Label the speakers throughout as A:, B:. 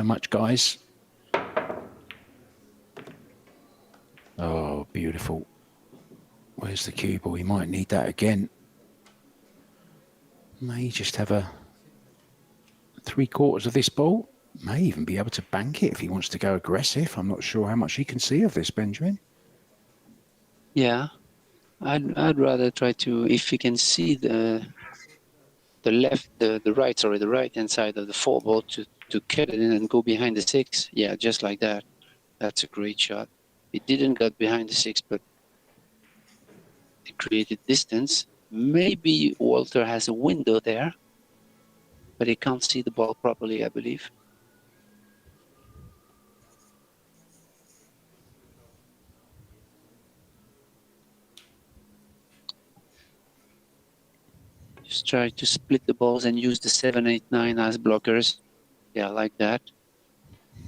A: so much, guys. Oh, beautiful. Where's the cue ball? He might need that again. May just have a 3/4 of this ball. May even be able to bank it if he wants to go aggressive. I'm not sure how much he can see of this, Benjamin.
B: Yeah, I'd rather try to, if he can see the right hand side of the 4 ball to cut it in and go behind the 6. Yeah, just like that. That's a great shot. It didn't get behind the 6, but it created distance. Maybe Walter has a window there, but he can't see the ball properly, I believe. Just try to split the balls and use the 7, 8, 9 as blockers. Yeah, like that.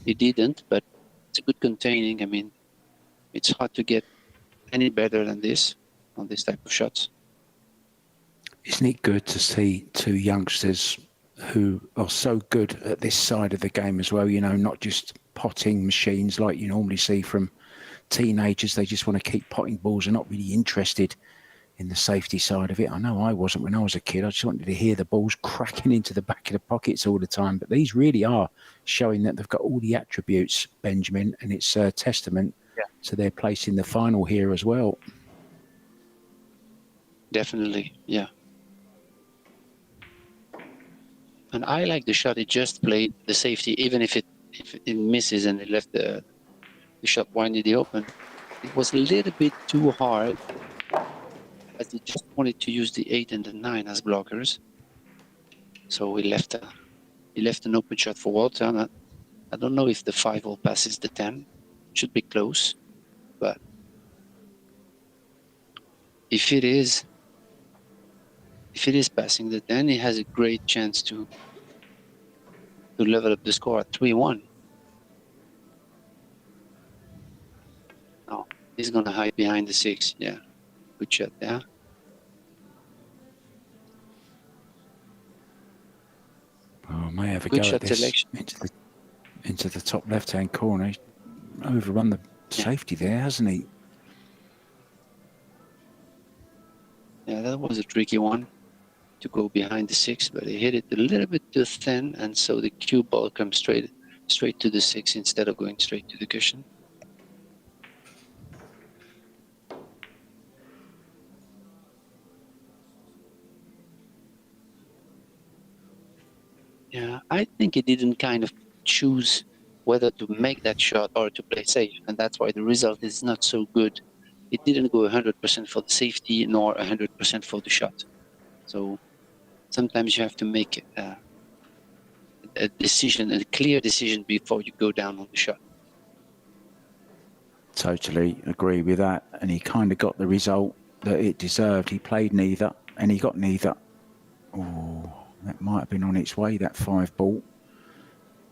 B: He didn't, but it's a good containing. I mean, it's hard to get any better than this on this type of shots.
A: Isn't it good to see two youngsters who are so good at this side of the game as well, you know, not just potting machines like you normally see from teenagers. They just want to keep potting balls and not really interested in the safety side of it. I know I wasn't when I was a kid. I just wanted to hear the balls cracking into the back of the pockets all the time. But these really are showing that they've got all the attributes, Benjamin, and it's a testament to their place in the final here as well.
B: Definitely, yeah. And I like the shot he just played, the safety, even if it misses and it left the shot wide in the open. It was a little bit too hard, as he just wanted to use the 8 and the 9 as blockers. So he left an open shot for Walter. And I don't know if the 5-hole passes the 10. Should be close, but if it is passing the 10, he has a great chance to level up the score at 3-1. No, he's gonna hide behind the 6. Yeah, good shot there.
A: Oh, may have a good go at this selection. Into the top left-hand corner. He's overrun the safety there, hasn't he?
B: Yeah, that was a tricky one to go behind the 6, but he hit it a little bit too thin, and so the cue ball comes straight to the 6 instead of going straight to the cushion. Yeah, I think he didn't kind of choose whether to make that shot or to play safe, and that's why the result is not so good. It didn't go 100% for the safety nor 100% for the shot. So sometimes you have to make a decision, a clear decision before you go down on the shot.
A: Totally agree with that. And he kind of got the result that it deserved. He played neither and he got neither. Oh, that might have been on its way, that 5-ball.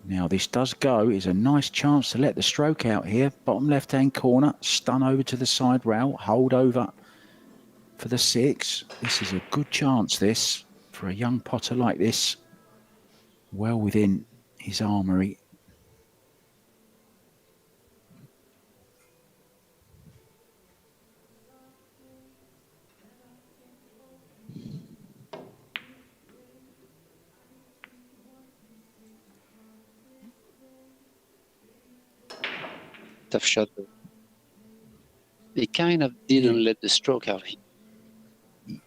A: Now this does go. It's a nice chance to let the stroke out here. Bottom left-hand corner, stun over to the side rail, hold over for the 6. This is a good chance, this, for a young potter like this. Well within his armoury.
B: Tough shot. He kind of didn't let the stroke out.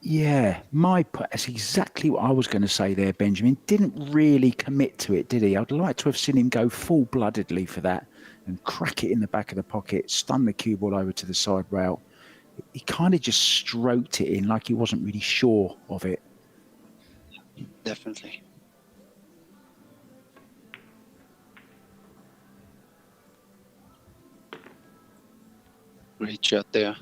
A: Yeah, that's exactly what I was going to say there, Benjamin. Didn't really commit to it, did he? I'd like to have seen him go full-bloodedly for that and crack it in the back of the pocket, stun the cue ball over to the side rail. He kind of just stroked it in like he wasn't really sure of it.
B: Definitely. Great shot there.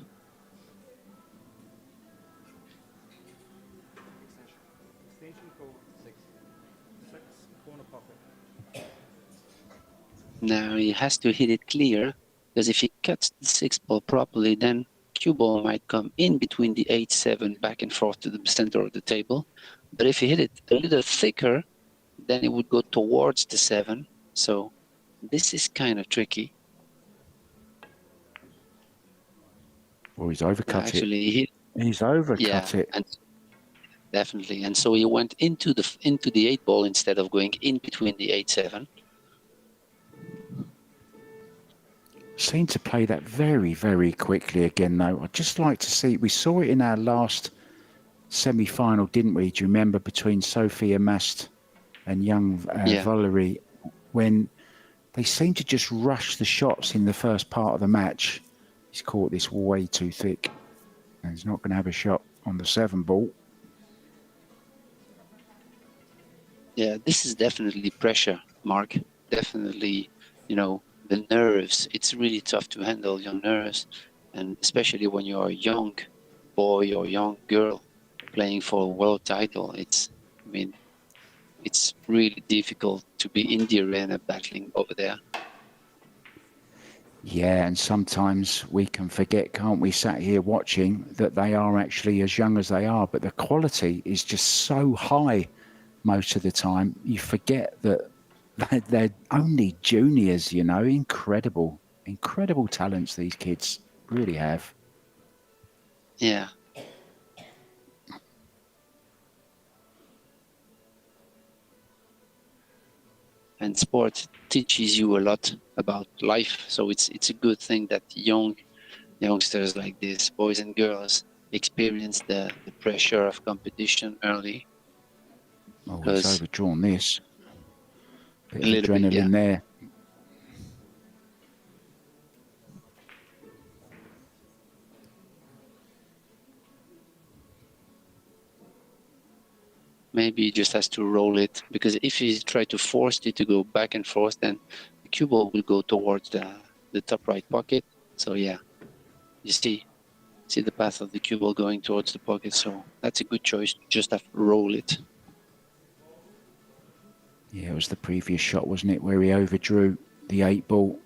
B: Now he has to hit it clear, because if he cuts the 6-ball properly, then cue ball might come in between the 8-7 back and forth to the center of the table. But if he hit it a little thicker, then it would go towards the 7. So This is kind of tricky.
A: Well, he's overcut it.
B: Actually,
A: He's overcut it.
B: And definitely. And so he went into the 8 ball instead of going in between the 8-7.
A: Seemed to play that very, very quickly again, though. I'd just like to see. We saw it in our last semi-final, didn't we? Do you remember, between Sophia Mast and young Valerie, when they seemed to just rush the shots in the first part of the match? He's caught this way too thick, and he's not going to have a shot on the 7 ball.
B: Yeah, this is definitely pressure, Mark. Definitely, the nerves. It's really tough to handle your nerves, and especially when you're a young boy or young girl playing for a world title. It's really difficult to be in the arena battling over there.
A: Yeah, and sometimes we can forget, can't we, sat here watching, that they are actually as young as they are, but the quality is just so high most of the time. You forget that they're only juniors, Incredible talents these kids really have.
B: Yeah. And sport teaches you a lot about life, so it's a good thing that youngsters like this, boys and girls, experience the pressure of competition early.
A: Oh, he's overdrawn this. Bit of adrenaline there.
B: Maybe he just has to roll it, because if he try to force it to go back and forth, then the cue ball will go towards the top right pocket. So yeah, you see the path of the cue ball going towards the pocket. So that's a good choice. Just have to roll it.
A: Yeah, it was the previous shot, wasn't it, where he overdrew the 8 ball.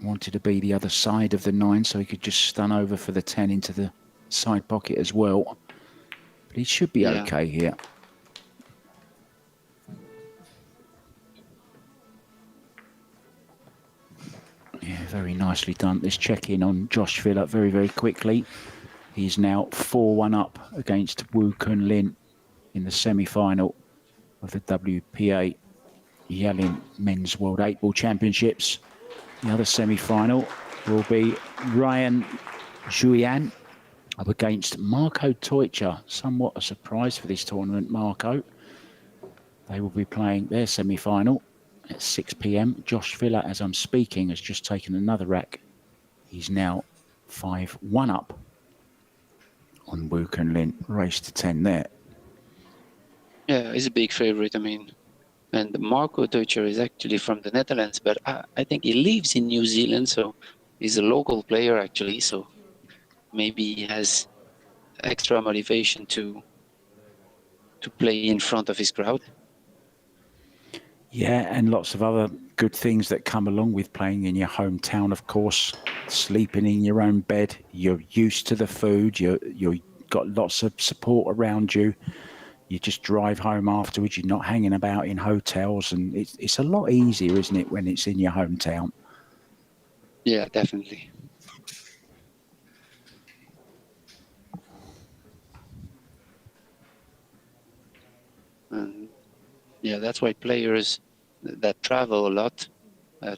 A: Wanted to be the other side of the 9, so he could just stun over for the 10 into the side pocket as well. But he should be okay here. Yeah, very nicely done. This check-in on Josh Phillip very, very quickly. He's now 4-1 up against Woo Kun Lin in the semi-final of the WPA Yalin Men's World 8-Ball Championships. The other semi-final will be Ryan Julian up against Marco Teucher. Somewhat a surprise for this tournament, Marco. They will be playing their semi-final at 6 p.m. Josh Villa, as I'm speaking, has just taken another rack. He's now 5-1 up on Woo Kun Lin. Race to 10 there.
B: Yeah, he's a big favorite. And Marco Teucher is actually from the Netherlands, but I think he lives in New Zealand, so he's a local player actually. So maybe he has extra motivation to play in front of his crowd.
A: Yeah, and lots of other good things that come along with playing in your hometown, of course. Sleeping in your own bed, you're used to the food, you're got lots of support around you. You just drive home afterwards, you're not hanging about in hotels, and it's a lot easier, isn't it, when it's in your hometown?
B: Yeah, definitely. And yeah, that's why players that travel a lot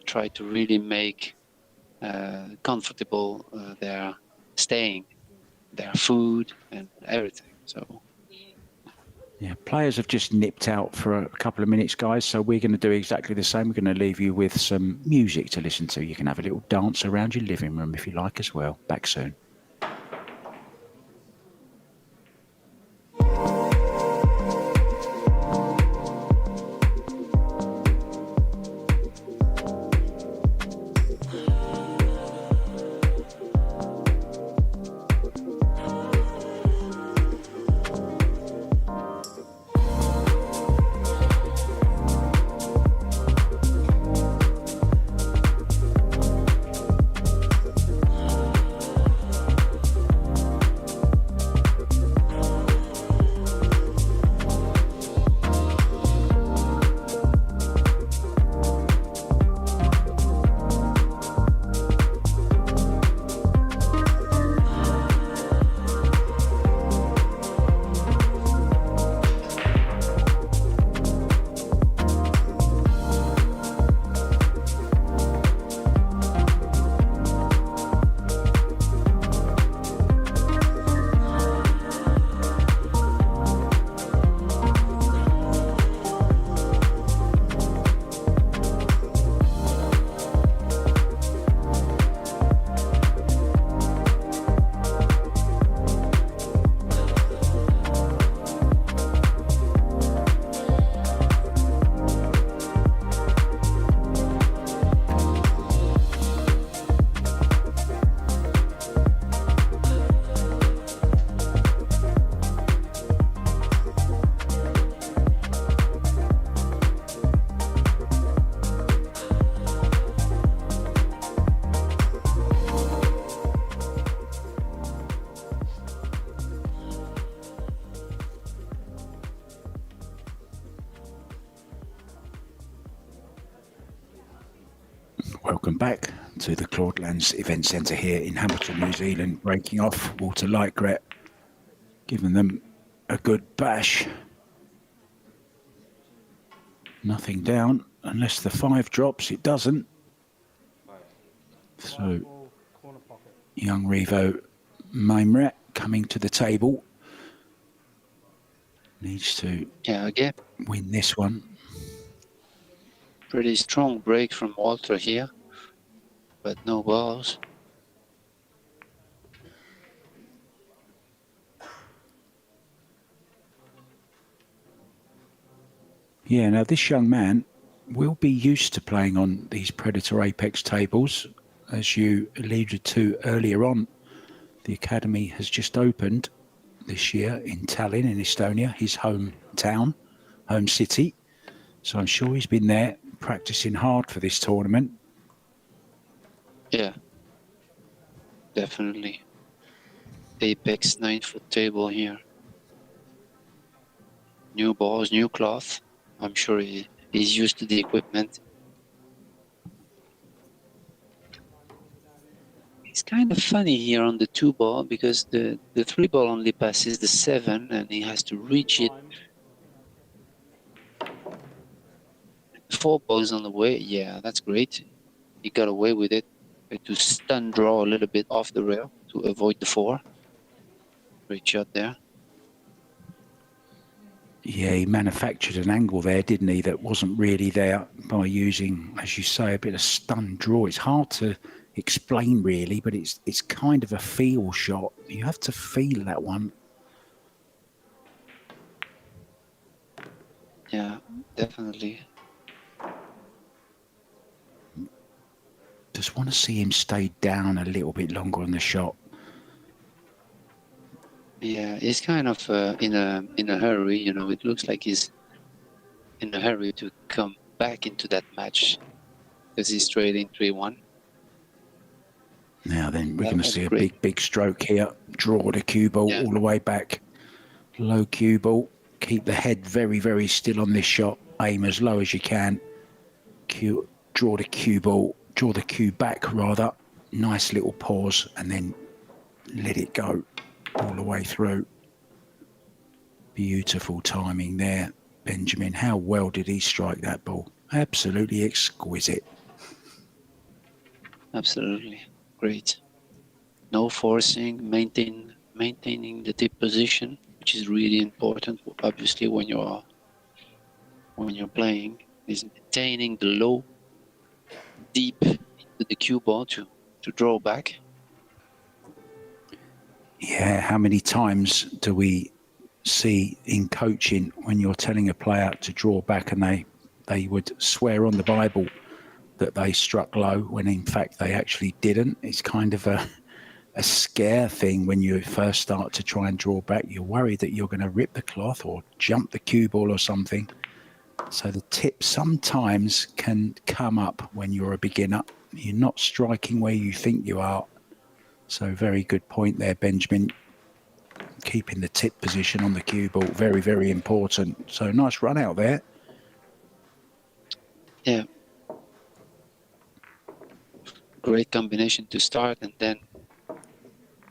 B: try to really make comfortable their staying, their food and everything. So
A: yeah, players have just nipped out for a couple of minutes, guys, so we're going to do exactly the same. We're going to leave you with some music to listen to. You can have a little dance around your living room if you like as well. Back soon. Welcome back to the Claudelands Event Centre here in Hamilton, New Zealand, breaking off Walter Lightgret, giving them a good bash. Nothing down unless the 5 drops. It doesn't. So young Revo Maimret coming to the table. Needs to
B: again,
A: win this one.
B: pretty strong break from Walter here, but no balls.
A: Yeah, now this young man will be used to playing on these Predator Apex tables. As you alluded to earlier on, the academy has just opened this year in Tallinn in Estonia, his hometown, home city. So I'm sure he's been there practicing hard for this tournament.
B: Yeah, definitely. Apex 9-foot table here. New balls, new cloth. I'm sure he's used to the equipment. It's kind of funny here on the 2 ball because the 3 ball only passes the 7 and he has to reach it. 4 ball is on the way. Yeah, that's great. He got away with it. Had to stun draw a little bit off the rail to avoid the 4. Great shot there.
A: Yeah, he manufactured an angle there, didn't he, that wasn't really there by using, as you say, a bit of stun draw. It's hard to explain really, but it's kind of a feel shot. You have to feel that one.
B: Yeah, definitely.
A: Just want to see him stay down a little bit longer on the shot.
B: Yeah, he's kind of in a hurry. You know, it looks like he's in a hurry to come back into that match because he's trailing 3-1.
A: Now then, we're going to see a big stroke here. Draw the cue ball all the way back. Low cue ball. Keep the head very, very still on this shot. Aim as low as you can. Draw the cue ball. Draw the cue back, rather. Nice little pause, and then let it go all the way through. Beautiful timing there, Benjamin. How well did he strike that ball? Absolutely exquisite.
B: Absolutely. Great. No forcing, maintaining the tip position, which is really important, obviously, when you're playing, is maintaining the low, deep into the cue ball to draw back.
A: Yeah, how many times do we see in coaching when you're telling a player to draw back and they would swear on the Bible that they struck low when in fact they actually didn't? It's kind of a scare thing when you first start to try and draw back. You're worried that you're going to rip the cloth or jump the cue ball or something. So the tip sometimes can come up when you're a beginner. You're not striking where you think you are. So very good point there, Benjamin. Keeping the tip position on the cue ball, very, very important. So nice run out there.
B: Yeah. Great combination to start, and then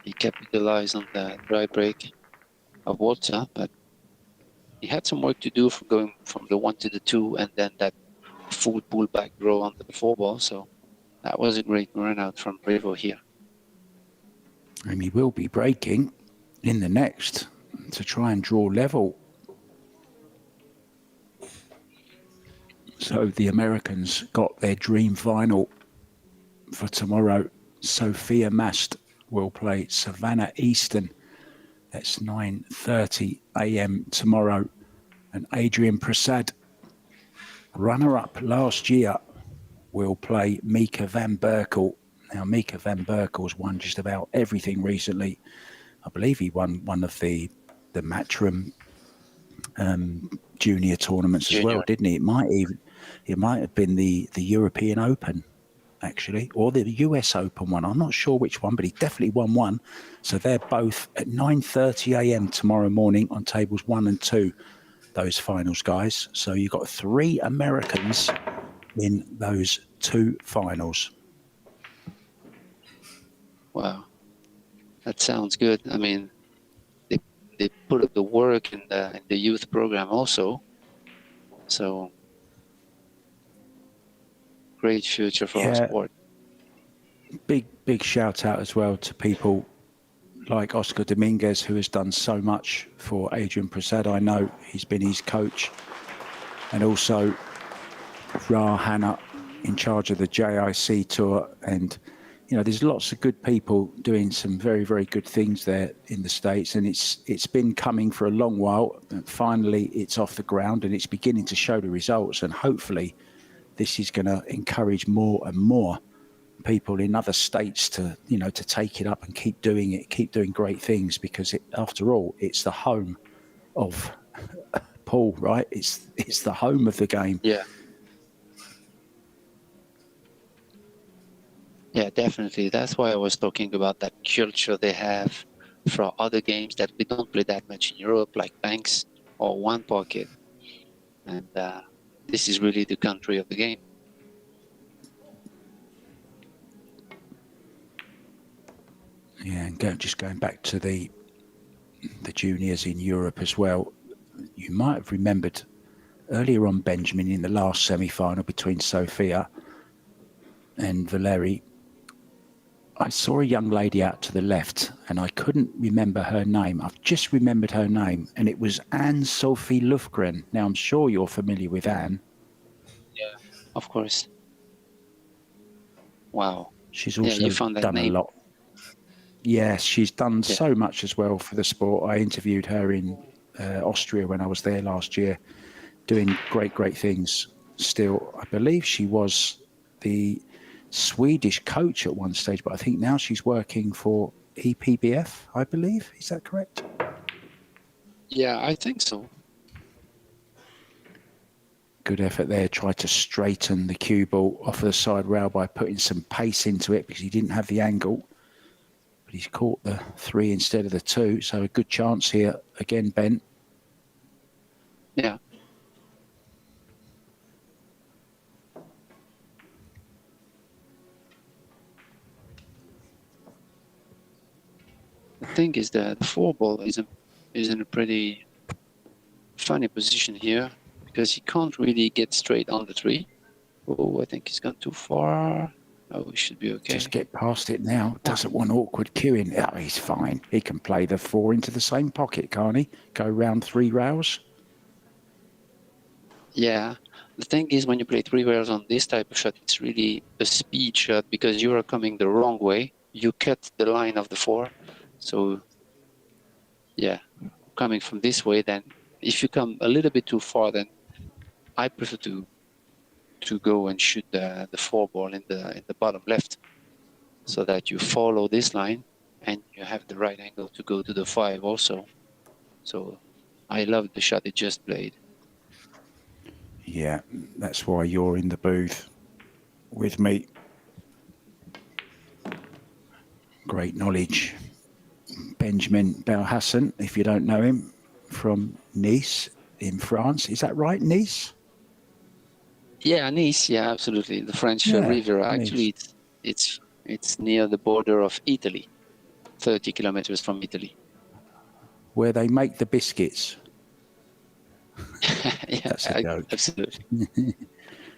B: he capitalized on the dry break of Walter, but he had some work to do for going from the 1 to the 2 and then that full pull back draw on the 4 ball. So that was a great run out from Revo here.
A: And he will be breaking in the next to try and draw level. So the Americans got their dream final for tomorrow. Sophia Mast will play Savannah Easton. That's 9:30 a.m. tomorrow. And Adrian Prasad, runner-up last year, will play Mika van Berkel. Now, Mika van Berkel's won just about everything recently. I believe he won one of the Matchroom junior tournaments as well, didn't he? It might have been the European Open, actually, or the US Open one. I'm not sure which one, but he definitely won one. So they're both at 9:30 a.m. tomorrow morning on tables 1 and 2, those finals, guys. So you've got 3 Americans in those two finals.
B: Wow, that sounds good. I mean, they put up the work in the youth program also. So great future for our
A: Yeah,
B: sport.
A: big shout out as well to people like Oscar Dominguez, who has done so much for Adrian Prasad. I know he's been his coach, and also Ra Hanna in charge of the JIC tour. And you know, there's lots of good people doing some very, very good things there in the States, and it's been coming for a long while. And finally, it's off the ground and it's beginning to show the results. And hopefully, this is going to encourage more and more people in other states to, you know, to take it up and keep doing it, keep doing great things, because after all, it's the home of pool, right? It's the home of the game.
B: Yeah. Yeah, definitely. That's why I was talking about that culture they have for other games that we don't play that much in Europe, like Banks or One Pocket. And this is really the country of the game.
A: Yeah, and just going back to the juniors in Europe as well, you might have remembered earlier on, Benjamin, in the last semi-final between Sofia and Valeri, I saw a young lady out to the left and I couldn't remember her name. I've just remembered her name, and it was Anne-Sophie Lufgren. Now, I'm sure you're familiar with Anne.
B: Yeah, of course. Wow.
A: She's also
B: you found that
A: done
B: name.
A: a lot. Yes, she's done so much as well for the sport. I interviewed her in Austria when I was there last year, doing great things still. I believe she was the Swedish coach at one stage, but I think now she's working for EPBF, I believe. Is that correct?
B: Yeah, I think so.
A: Good effort there. Tried to straighten the cue ball off of the side rail by putting some pace into it because he didn't have the angle. But he's caught the 3 instead of the 2, so a good chance here again, Ben.
B: Yeah. The thing is that the 4 ball is in a pretty funny position here because he can't really get straight on the 3. Oh, I think he's gone too far. Oh, we should be okay.
A: Just get past it now. Doesn't want awkward queuing. Oh, he's fine. He can play the 4 into the same pocket, can't he? Go round 3 rails.
B: Yeah. The thing is, when you play 3 rails on this type of shot, it's really a speed shot because you are coming the wrong way. You cut the line of the 4. So, yeah, coming from this way, then if you come a little bit too far, then I prefer to go and shoot the 4 ball in the bottom left, so that you follow this line and you have the right angle to go to the 5 also. So I love the shot it just played.
A: Yeah, that's why you're in the booth with me. Great knowledge. Benjamin Belhassan, if you don't know him, from Nice in France. Is that right, Nice?
B: Yeah, Nice. Yeah, absolutely. The French Riviera. Actually, it's near the border of Italy, 30 kilometers from Italy.
A: Where they make the biscuits.
B: Yeah,
A: that's a joke.
B: Absolutely.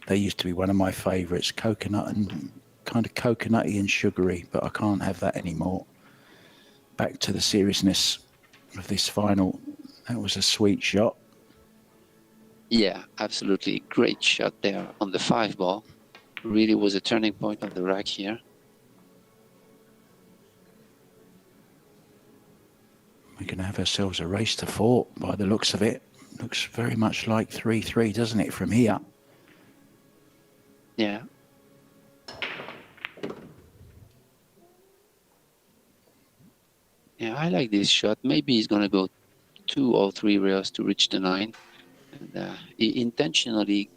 A: They used to be one of my favourites, coconut and kind of coconutty and sugary, but I can't have that anymore. Back to the seriousness of this final. That was a sweet shot.
B: Yeah, absolutely. Great shot there on the 5 ball. Really was a turning point of the rack here.
A: We're going to have ourselves a race to 4 by the looks of it. Looks very much like 3-3, doesn't it, from here?
B: Yeah. Yeah, I like this shot. Maybe he's going to go 2 or 3 rails to reach the 9. And he intentionally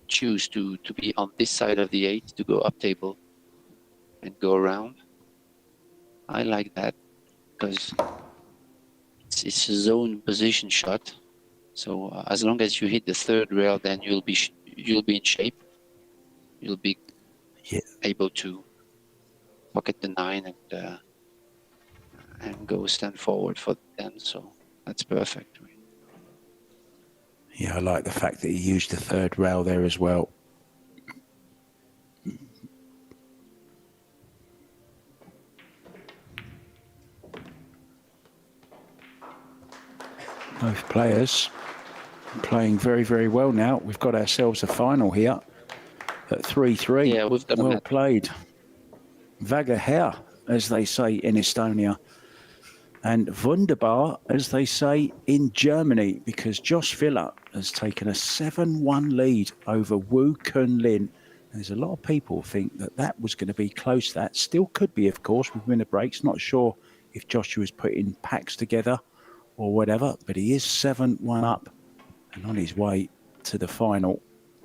B: choose to be on this side of the 8 to go up table and go around. I like that because it's a zone position shot. So as long as you hit the 3rd rail, then you'll be in shape. you'll be able to pocket the 9 and go stand forward for the 10. So that's perfect.
A: Yeah, I like the fact that he used the third rail there as well. Both players playing very, very well now. We've got ourselves a final here at 3-3.
B: Yeah, we've done
A: well played. Vagga her, as they say in Estonia. And wunderbar, as they say in Germany, because Josh Villa has taken a 7-1 lead over Wu Kun Lin. There's a lot of people think that that was going to be close. That still could be, of course, with winner breaks. Not sure if Joshua's putting packs together or whatever, but he is 7-1 up and on his way to the final.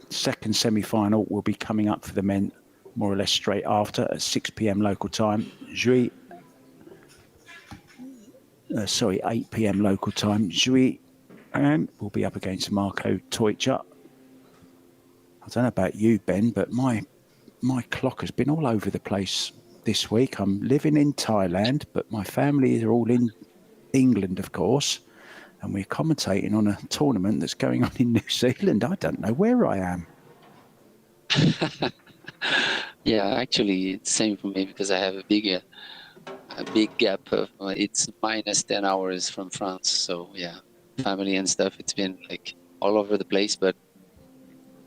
A: Second semi-final will be coming up for the men more or less straight after at 6 p.m. local time. 8 p.m. local time. Zhui and will be up against Marco Teutsch. I don't know about you, Ben, but my clock has been all over the place this week. I'm living in Thailand, but my family are all in England, of course, and we're commentating on a tournament that's going on in New Zealand. I don't know where I am.
B: Yeah, actually, it's same for me because I have a big gap of it's minus 10 hours from France. So yeah, family and stuff. It's been like all over the place, but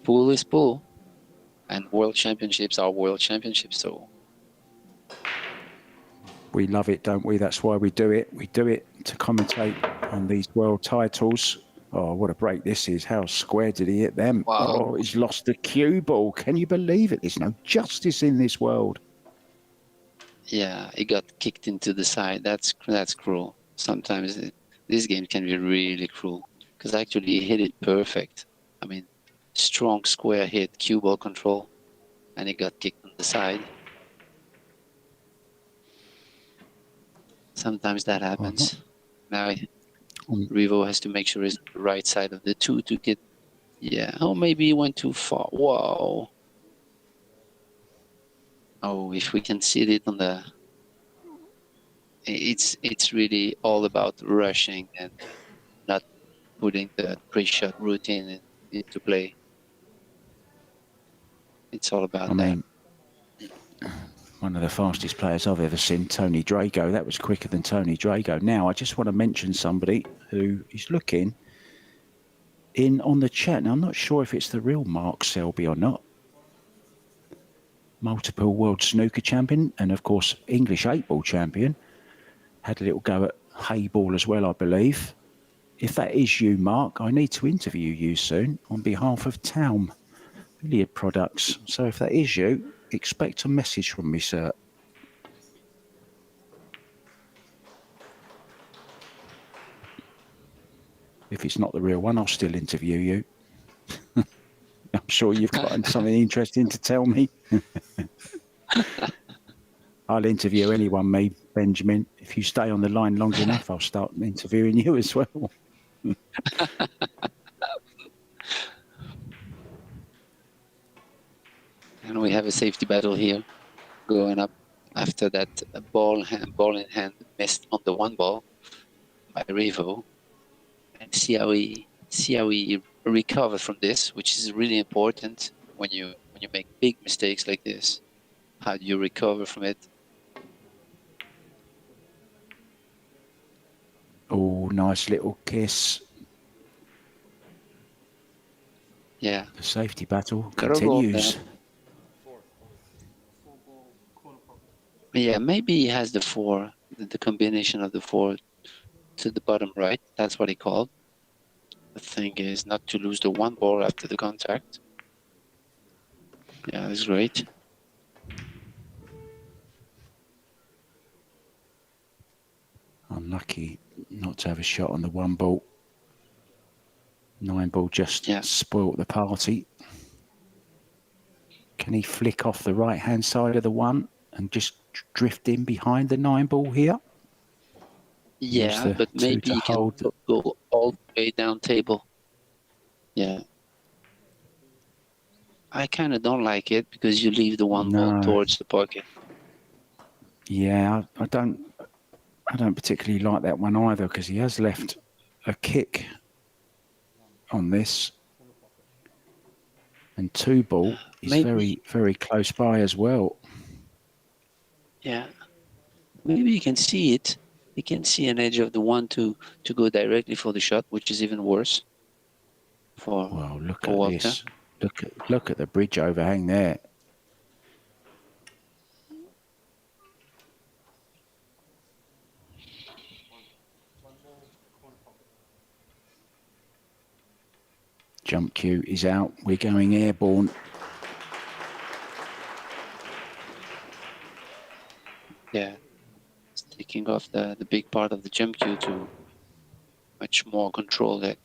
B: pool is pool, and world championships are world championships. So
A: we love it, don't we? That's why we do it. We do it to commentate on these world titles. Oh, what a break this is. How square did he hit them?
B: Wow.
A: Oh, he's lost the cue ball. Can you believe it? There's no justice in this world.
B: Yeah, he got kicked into the side. That's cruel. Sometimes this game can be really cruel because actually he hit it perfect. I mean, strong square hit, cue ball control, and he got kicked on the side. Sometimes that happens. Now Revo has to make sure he's on the right side of the 2 to get. Yeah. Oh, maybe he went too far. Whoa. Oh, if we can see it on the. It's really all about rushing and not putting the pre-shot routine into play. It's all about that.
A: One of the fastest players I've ever seen, Tony Drago. That was quicker than Tony Drago. Now, I just want to mention somebody who is looking in on the chat. Now, I'm not sure if it's the real Mark Selby or not. Multiple world snooker champion and, of course, English 8-ball champion. Had a little go at Hayball as well, I believe. If that is you, Mark, I need to interview you soon on behalf of Taum Billiard Products. So if that is you, expect a message from me, sir. If it's not the real one, I'll still interview you. I'm sure you've got something interesting to tell me. I'll interview anyone, me, Benjamin. If you stay on the line long enough, I'll start interviewing you as well.
B: And we have a safety battle here going up after that ball in hand missed on the 1 ball by Revo. And see how he recovered from this, which is really important when you make big mistakes like this. How do you recover from it?
A: Oh, nice little kiss.
B: Yeah.
A: The safety battle continues.
B: Yeah, maybe he has the 4, the combination of the 4 to the bottom right. That's what he called. The thing is not to lose the 1 ball after the contact. Yeah, that's great.
A: Unlucky not to have a shot on the 1 ball. 9 ball just spoilt the party. Can he flick off the right-hand side of the 1 and just drift in behind the 9 ball here?
B: Yeah, but maybe he can go all the way down table. Yeah. I kind of don't like it because you leave the one ball
A: No.
B: towards the pocket.
A: Yeah, I don't particularly like that one either because he has left a kick on this. And 2-ball is
B: Maybe,
A: very, very close by as well.
B: yeah. Maybe you can see it. You can see an edge of the 1-2 to go directly for the shot, which is even worse for
A: Well, look
B: for
A: at
B: Walter.
A: this. Look at the bridge overhang there. Jump cue is out. We're going airborne.
B: Yeah, it's taking off the big part of the jump cue to much more control that.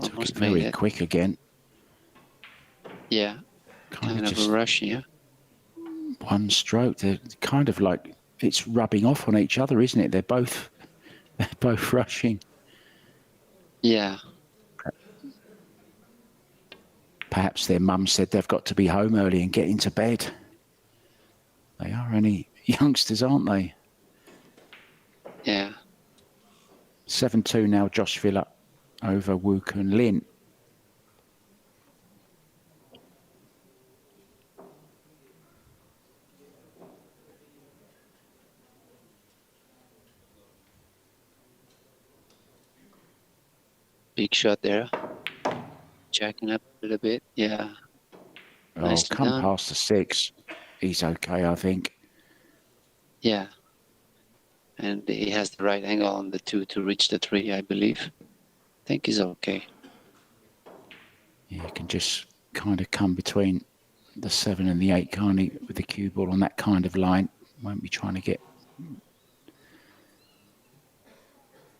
A: Took
B: Almost
A: it
B: made
A: very
B: it.
A: quick again.
B: Yeah, kind of a rush here.
A: One stroke. They're kind of like it's rubbing off on each other, isn't it? They're both rushing.
B: Yeah.
A: Perhaps their mum said they've got to be home early and get into bed. They are only youngsters, aren't they?
B: Yeah.
A: 7-2 now, Josh Villa over Wu Kun Lin.
B: Big shot there. Jacking up a little bit. Yeah. Nicely
A: Come
B: done.
A: past the 6. He's okay, I think.
B: Yeah. And he has the right angle on the 2 to reach the 3, I believe. I think he's okay.
A: Yeah, you can just kind of come between the 7 and the 8, can't he, with the cue ball on that kind of line. Won't be trying to get...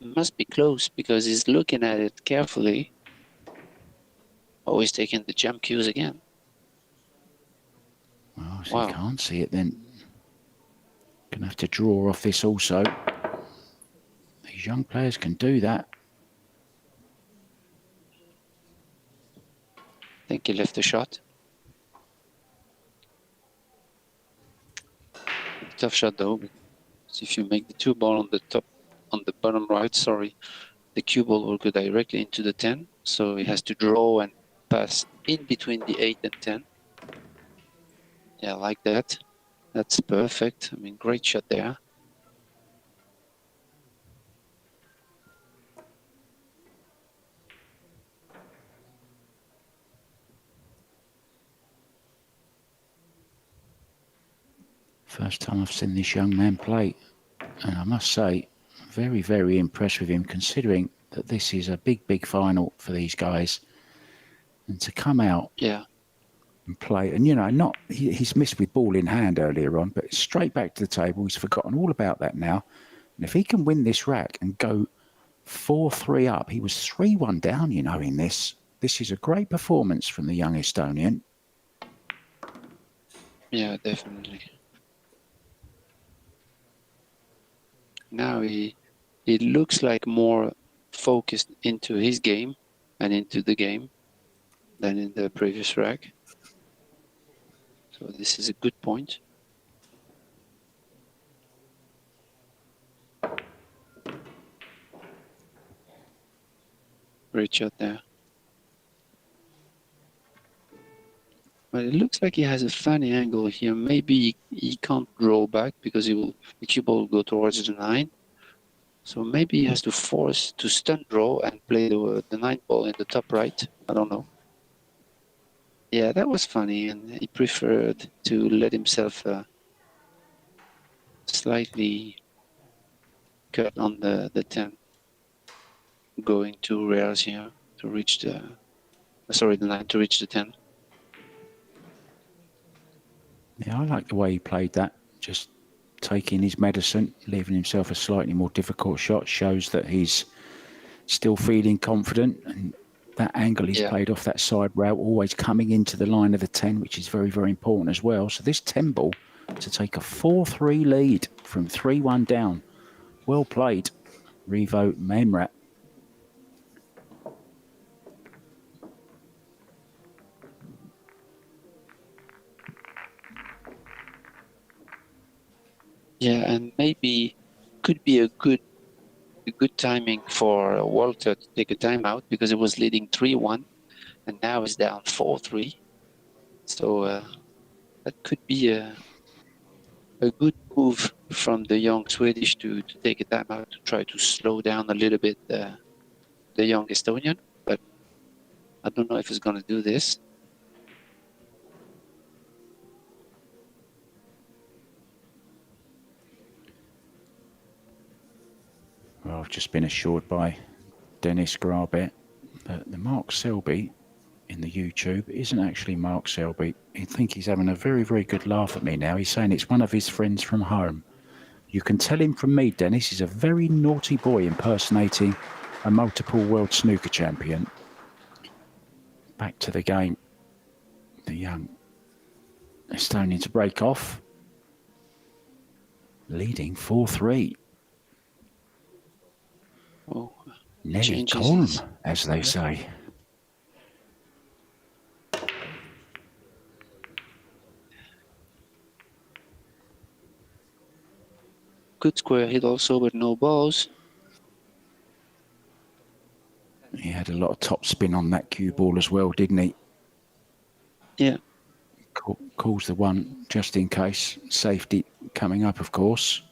B: Must be close because he's looking at it carefully. Always taking the jump cues again.
A: Well, so
B: Wow.
A: you can't see it then. Gonna have to draw off this also. These young players can do that.
B: I think he left the shot. Tough shot though. So if you make the 2 ball on the top, on the bottom right, sorry, the cue ball will go directly into the 10. So he has to draw and pass in between the 8 and 10. Yeah, like that. That's perfect. I mean, great shot there.
A: First time I've seen this young man play. And I must say, very, very impressed with him, considering that this is a big, big final for these guys. And to come out and play, and not he's missed with ball in hand earlier on, but straight back to the table. He's forgotten all about that now. And if he can win this rack and go 4-3 up, he was 3-1 down, in this. This is a great performance from the young Estonian.
B: Yeah, definitely. Now he looks like more focused into his game and into the game than in the previous rack. So this is a good point. Great shot there. But it looks like he has a funny angle here. Maybe he can't draw back because the cue ball will go towards the 9. So maybe he has to force to stunt draw and play the 9 ball in the top right. I don't know. Yeah, that was funny, and he preferred to let himself slightly cut on the 10, going 2 rails here to reach the 9 to reach the 10.
A: Yeah, I like the way he played that. Just taking his medicine, leaving himself a slightly more difficult shot, shows that he's still feeling confident. And that angle he's played off that side rail, always coming into the line of the 10, which is very, very important as well. So this 10 ball to take a 4-3 lead from 3-1 down. Well played, Revo Memrat.
B: Yeah, and maybe could be a good timing for Walter to take a timeout because it was leading 3-1 and now it's down 4-3. So that could be a good move from the young Swedish to take a timeout to try to slow down a little bit the young Estonian. But I don't know if he's going to do this.
A: Well, I've just been assured by Dennis Grabet that the Mark Selby in the YouTube isn't actually Mark Selby. I think he's having a very, very good laugh at me now. He's saying it's one of his friends from home. You can tell him from me, Dennis, he's a very naughty boy impersonating a multiple world snooker champion. Back to the game. The young Estonian to break off. Leading 4-3.
B: Oh,
A: Nearly calm, as they say.
B: Good square hit also, but no balls.
A: He had a lot of top spin on that cue ball as well, didn't he?
B: Yeah.
A: Calls the one just in case. Safety coming up, of course.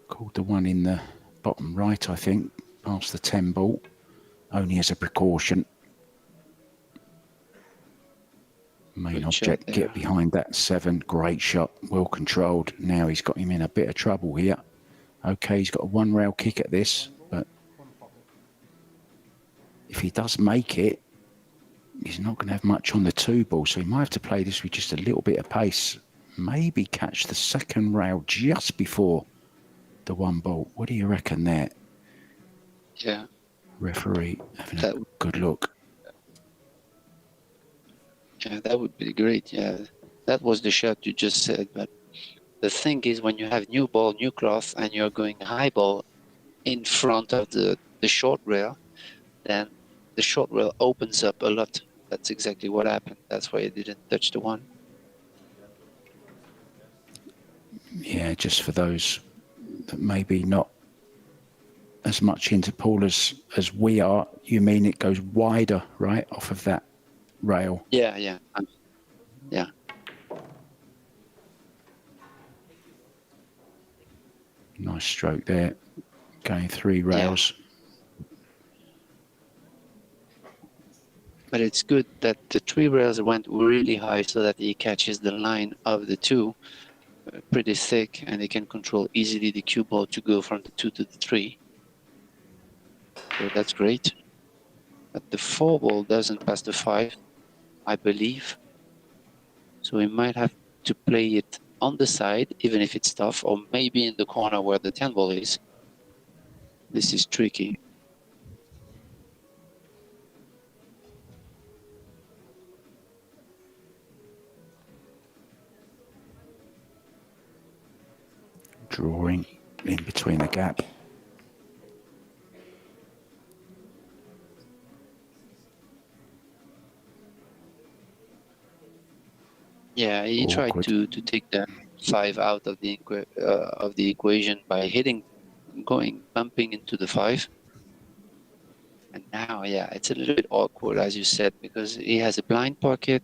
A: Called the one in the bottom right, I think, past the 10 ball, only as a precaution. Main object, get behind that 7. Great shot, well controlled. Now he's got him in a bit of trouble here. Okay, he's got a one rail kick at this, but if he does make it, he's not going to have much on the 2 ball, so he might have to play this with just a little bit of pace. Maybe catch the 2nd rail just before the 1 ball. What do you reckon there?
B: Yeah.
A: Referee having a good look.
B: Yeah, that would be great. Yeah, that was the shot you just said. But the thing is, when you have new ball, new cloth, and you're going high ball in front of the short rail, then the short rail opens up a lot. That's exactly what happened. That's why it didn't touch the 1.
A: Yeah, just for those that maybe not as much into pool as we are, you mean it goes wider, right, off of that rail?
B: Yeah, yeah. Yeah.
A: Nice stroke there, going 3 rails.
B: Yeah. But it's good that the 3 rails went really high so that he catches the line of the 2 pretty thick, and he can control easily the cue ball to go from the 2 to the 3. So that's great. But the 4 ball doesn't pass the 5, I believe. So he might have to play it on the side, even if it's tough, or maybe in the corner where the 10 ball is. This is tricky.
A: Drawing in between the gap.
B: Yeah, he tried to take the 5 out of the equation by bumping into the 5. And now, yeah, it's a little bit awkward, as you said, because he has a blind pocket,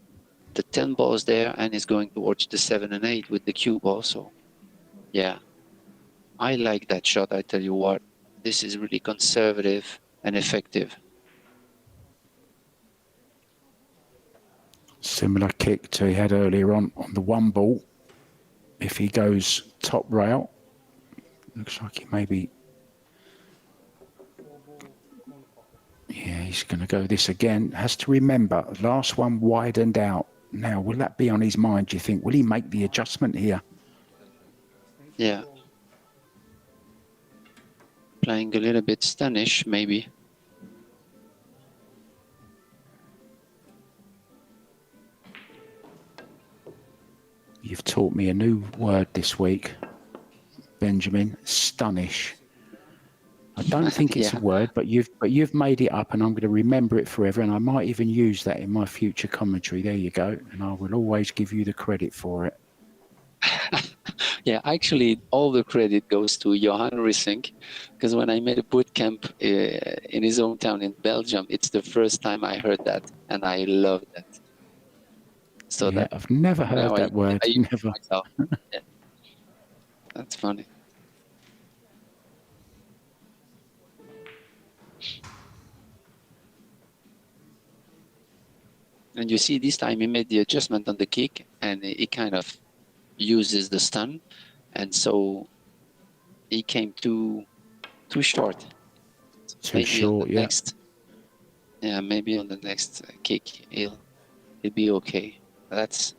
B: the 10 ball is there, and he's going towards the 7 and 8 with the cue ball. So, yeah, I like that shot. I tell you what, this is really conservative and effective.
A: Similar kick to he had earlier on the 1 ball. If he goes top rail, looks like he maybe... Yeah, he's going to go this again. Has to remember, last one widened out. Now, will that be on his mind, do you think? Will he make the adjustment here?
B: Yeah. Playing a little bit Stanish, maybe.
A: You've taught me a new word this week, Benjamin. Stunish. I don't think it's a word, but you've made it up, and I'm going to remember it forever. And I might even use that in my future commentary. There you go, and I will always give you the credit for it.
B: Yeah, actually, all the credit goes to Johan Rissink, because when I made a boot camp in his hometown in Belgium, it's the first time I heard that, and I loved that. So
A: Yeah,
B: that
A: I've never heard
B: now
A: that word.
B: I use it
A: Never.
B: myself. Yeah, that's funny. And you see, this time he made the adjustment on the kick, and he kind of uses the stun, and so he came too short. So
A: Too
B: maybe on
A: short,
B: the
A: yeah.
B: next, yeah, maybe on the next kick he'll be okay. That's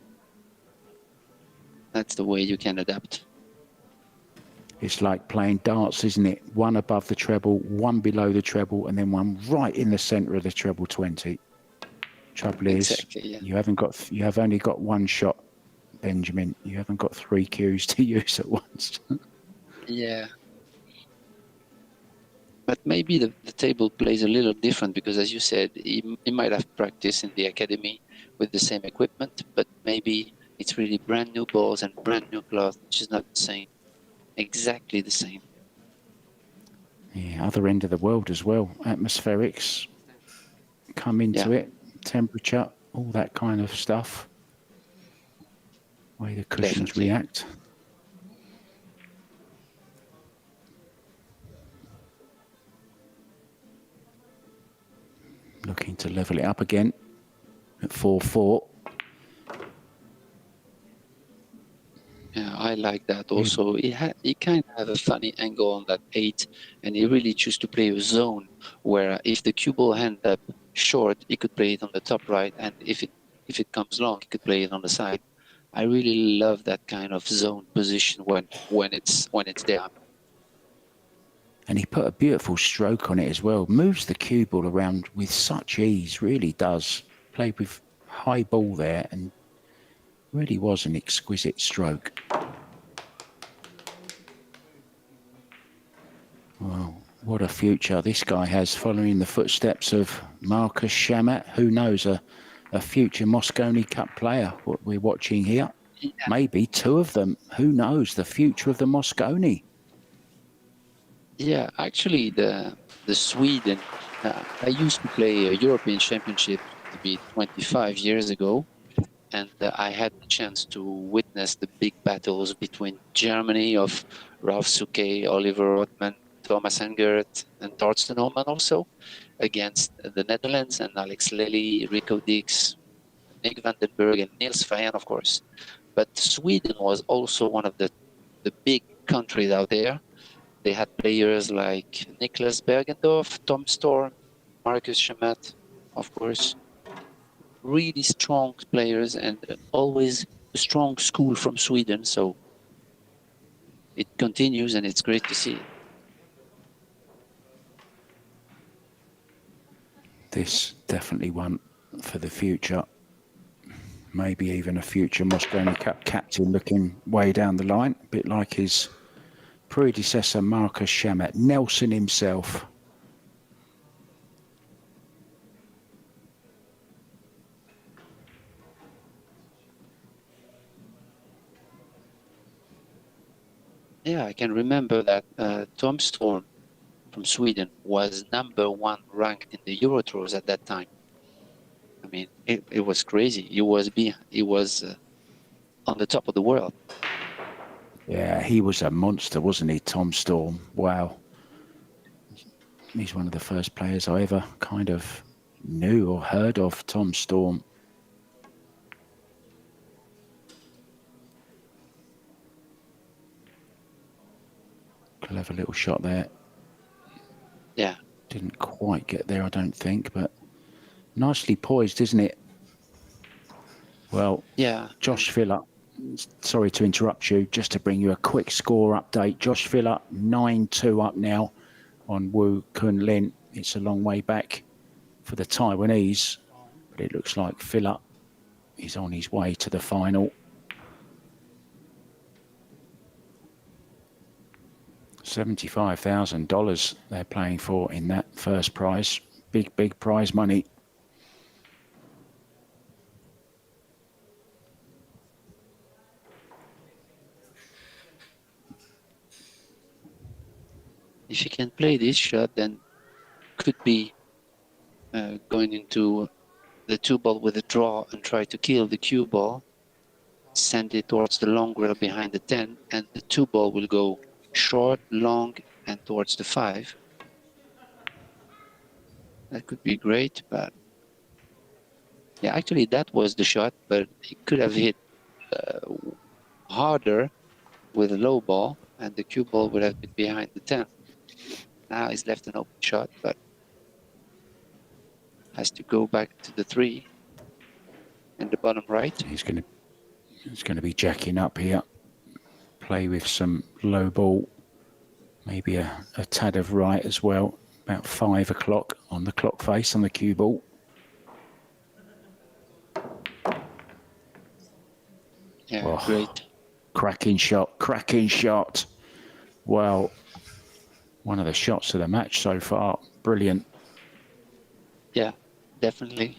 B: the way you can adapt.
A: It's like playing darts, isn't it? One above the treble, one below the treble, and then one right in the centre of the treble 20. Trouble is,
B: Exactly, yeah.
A: you have only got one shot, Benjamin. You haven't got 3 cues to use at once.
B: Yeah. But maybe the table plays a little different because, as you said, he might have practiced in the academy with the same equipment, but maybe it's really brand new balls and brand new cloth, which is not the same, exactly the same.
A: Yeah, other end of the world as well. Atmospherics come into it, temperature, all that kind of stuff. Way the cushions
B: Definitely.
A: react. Looking to level it up again at 4-4.
B: Yeah, I like that also. He kind of have a funny angle on that 8, and he really choose to play a zone where if the cue ball end up short, he could play it on the top right, and if it comes long, he could play it on the side. I really love that kind of zone position when it's there.
A: And he put a beautiful stroke on it as well. Moves the cue ball around with such ease, really does. Played with high ball there and really was an exquisite stroke. Well, what a future this guy has, following the footsteps of Marcus Shamat. Who knows, a future Moscone Cup player, what we're watching here.
B: Yeah.
A: Maybe 2 of them. Who knows, the future of the Moscone.
B: Yeah, actually, the Sweden. I used to play a European Championship maybe 25 years ago, and I had the chance to witness the big battles between Germany of Ralf Suke, Oliver Rothman, Thomas Engert, and Torsten Homan also, against the Netherlands and Alex Lely, Rico Dix, Nick van den Berg, and Niels Vajan, of course. But Sweden was also one of the big countries out there. They had players like Niklas Bergendorf, Tom Storm, Marcus Shamat, of course. Really strong players and always a strong school from Sweden. So it continues and it's great to see.
A: This definitely one for the future. Maybe even a future Moscone Cup captain looking way down the line, a bit like his predecessor Marcus Shamat, Nelson himself.
B: Yeah, I can remember that Tom Storm from Sweden was #1 ranked in the Eurotours at that time. I mean, it was crazy. He was on the top of the world.
A: Yeah, he was a monster, wasn't he, Tom Storm? Wow. He's one of the first players I ever kind of knew or heard of, Tom Storm. Clever little shot there.
B: Yeah.
A: Didn't quite get there, I don't think, but nicely poised, isn't it? Well,
B: Yeah.
A: Josh Filler, sorry to interrupt you, just to bring you a quick score update. Josh Filler, 9-2 up now on Wu Kun Lin. It's a long way back for the Taiwanese, but it looks like Filler is on his way to the final. $75,000 they're playing for in that first prize. Big prize money.
B: if you can play this shot, then could be going into the 2-ball with a draw and try to kill the cue ball, send it towards the long rail behind the 10, and the 2-ball will go short, long, and towards the 5. That could be great, but yeah, actually that was the shot, but it could have hit harder with a low ball, and the cue ball would have been behind the 10. Now he's left an open shot, but has to go back to the 3 in the bottom right.
A: He's going to be jacking up here. Play with some low ball, maybe a tad of right as well. About 5 o'clock on the clock face on the cue ball.
B: Yeah,
A: Oh,
B: great.
A: Cracking shot. Well, one of the shots of the match so far. Brilliant.
B: Yeah, definitely.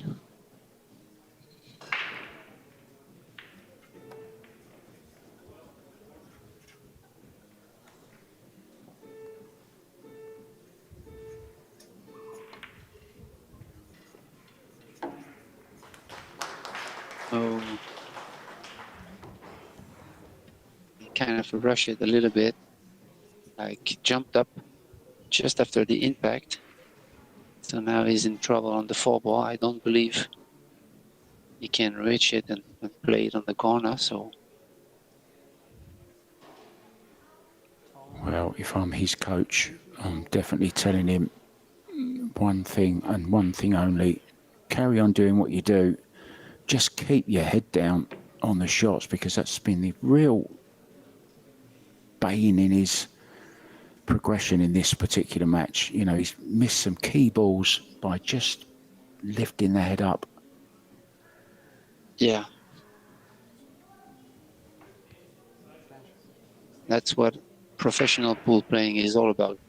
B: Oh, he kind of rushed it a little bit, like jumped up just after the impact. So now he's in trouble on the 4-ball. I don't believe he can reach it and play it on the corner. So,
A: well, if I'm his coach, I'm definitely telling him one thing and one thing only. Carry on doing what you do. Just keep your head down on the shots, because that's been the real bane in his progression in this particular match. You know, he's missed some key balls by just lifting the head up.
B: yeah. That's what professional pool playing is all about.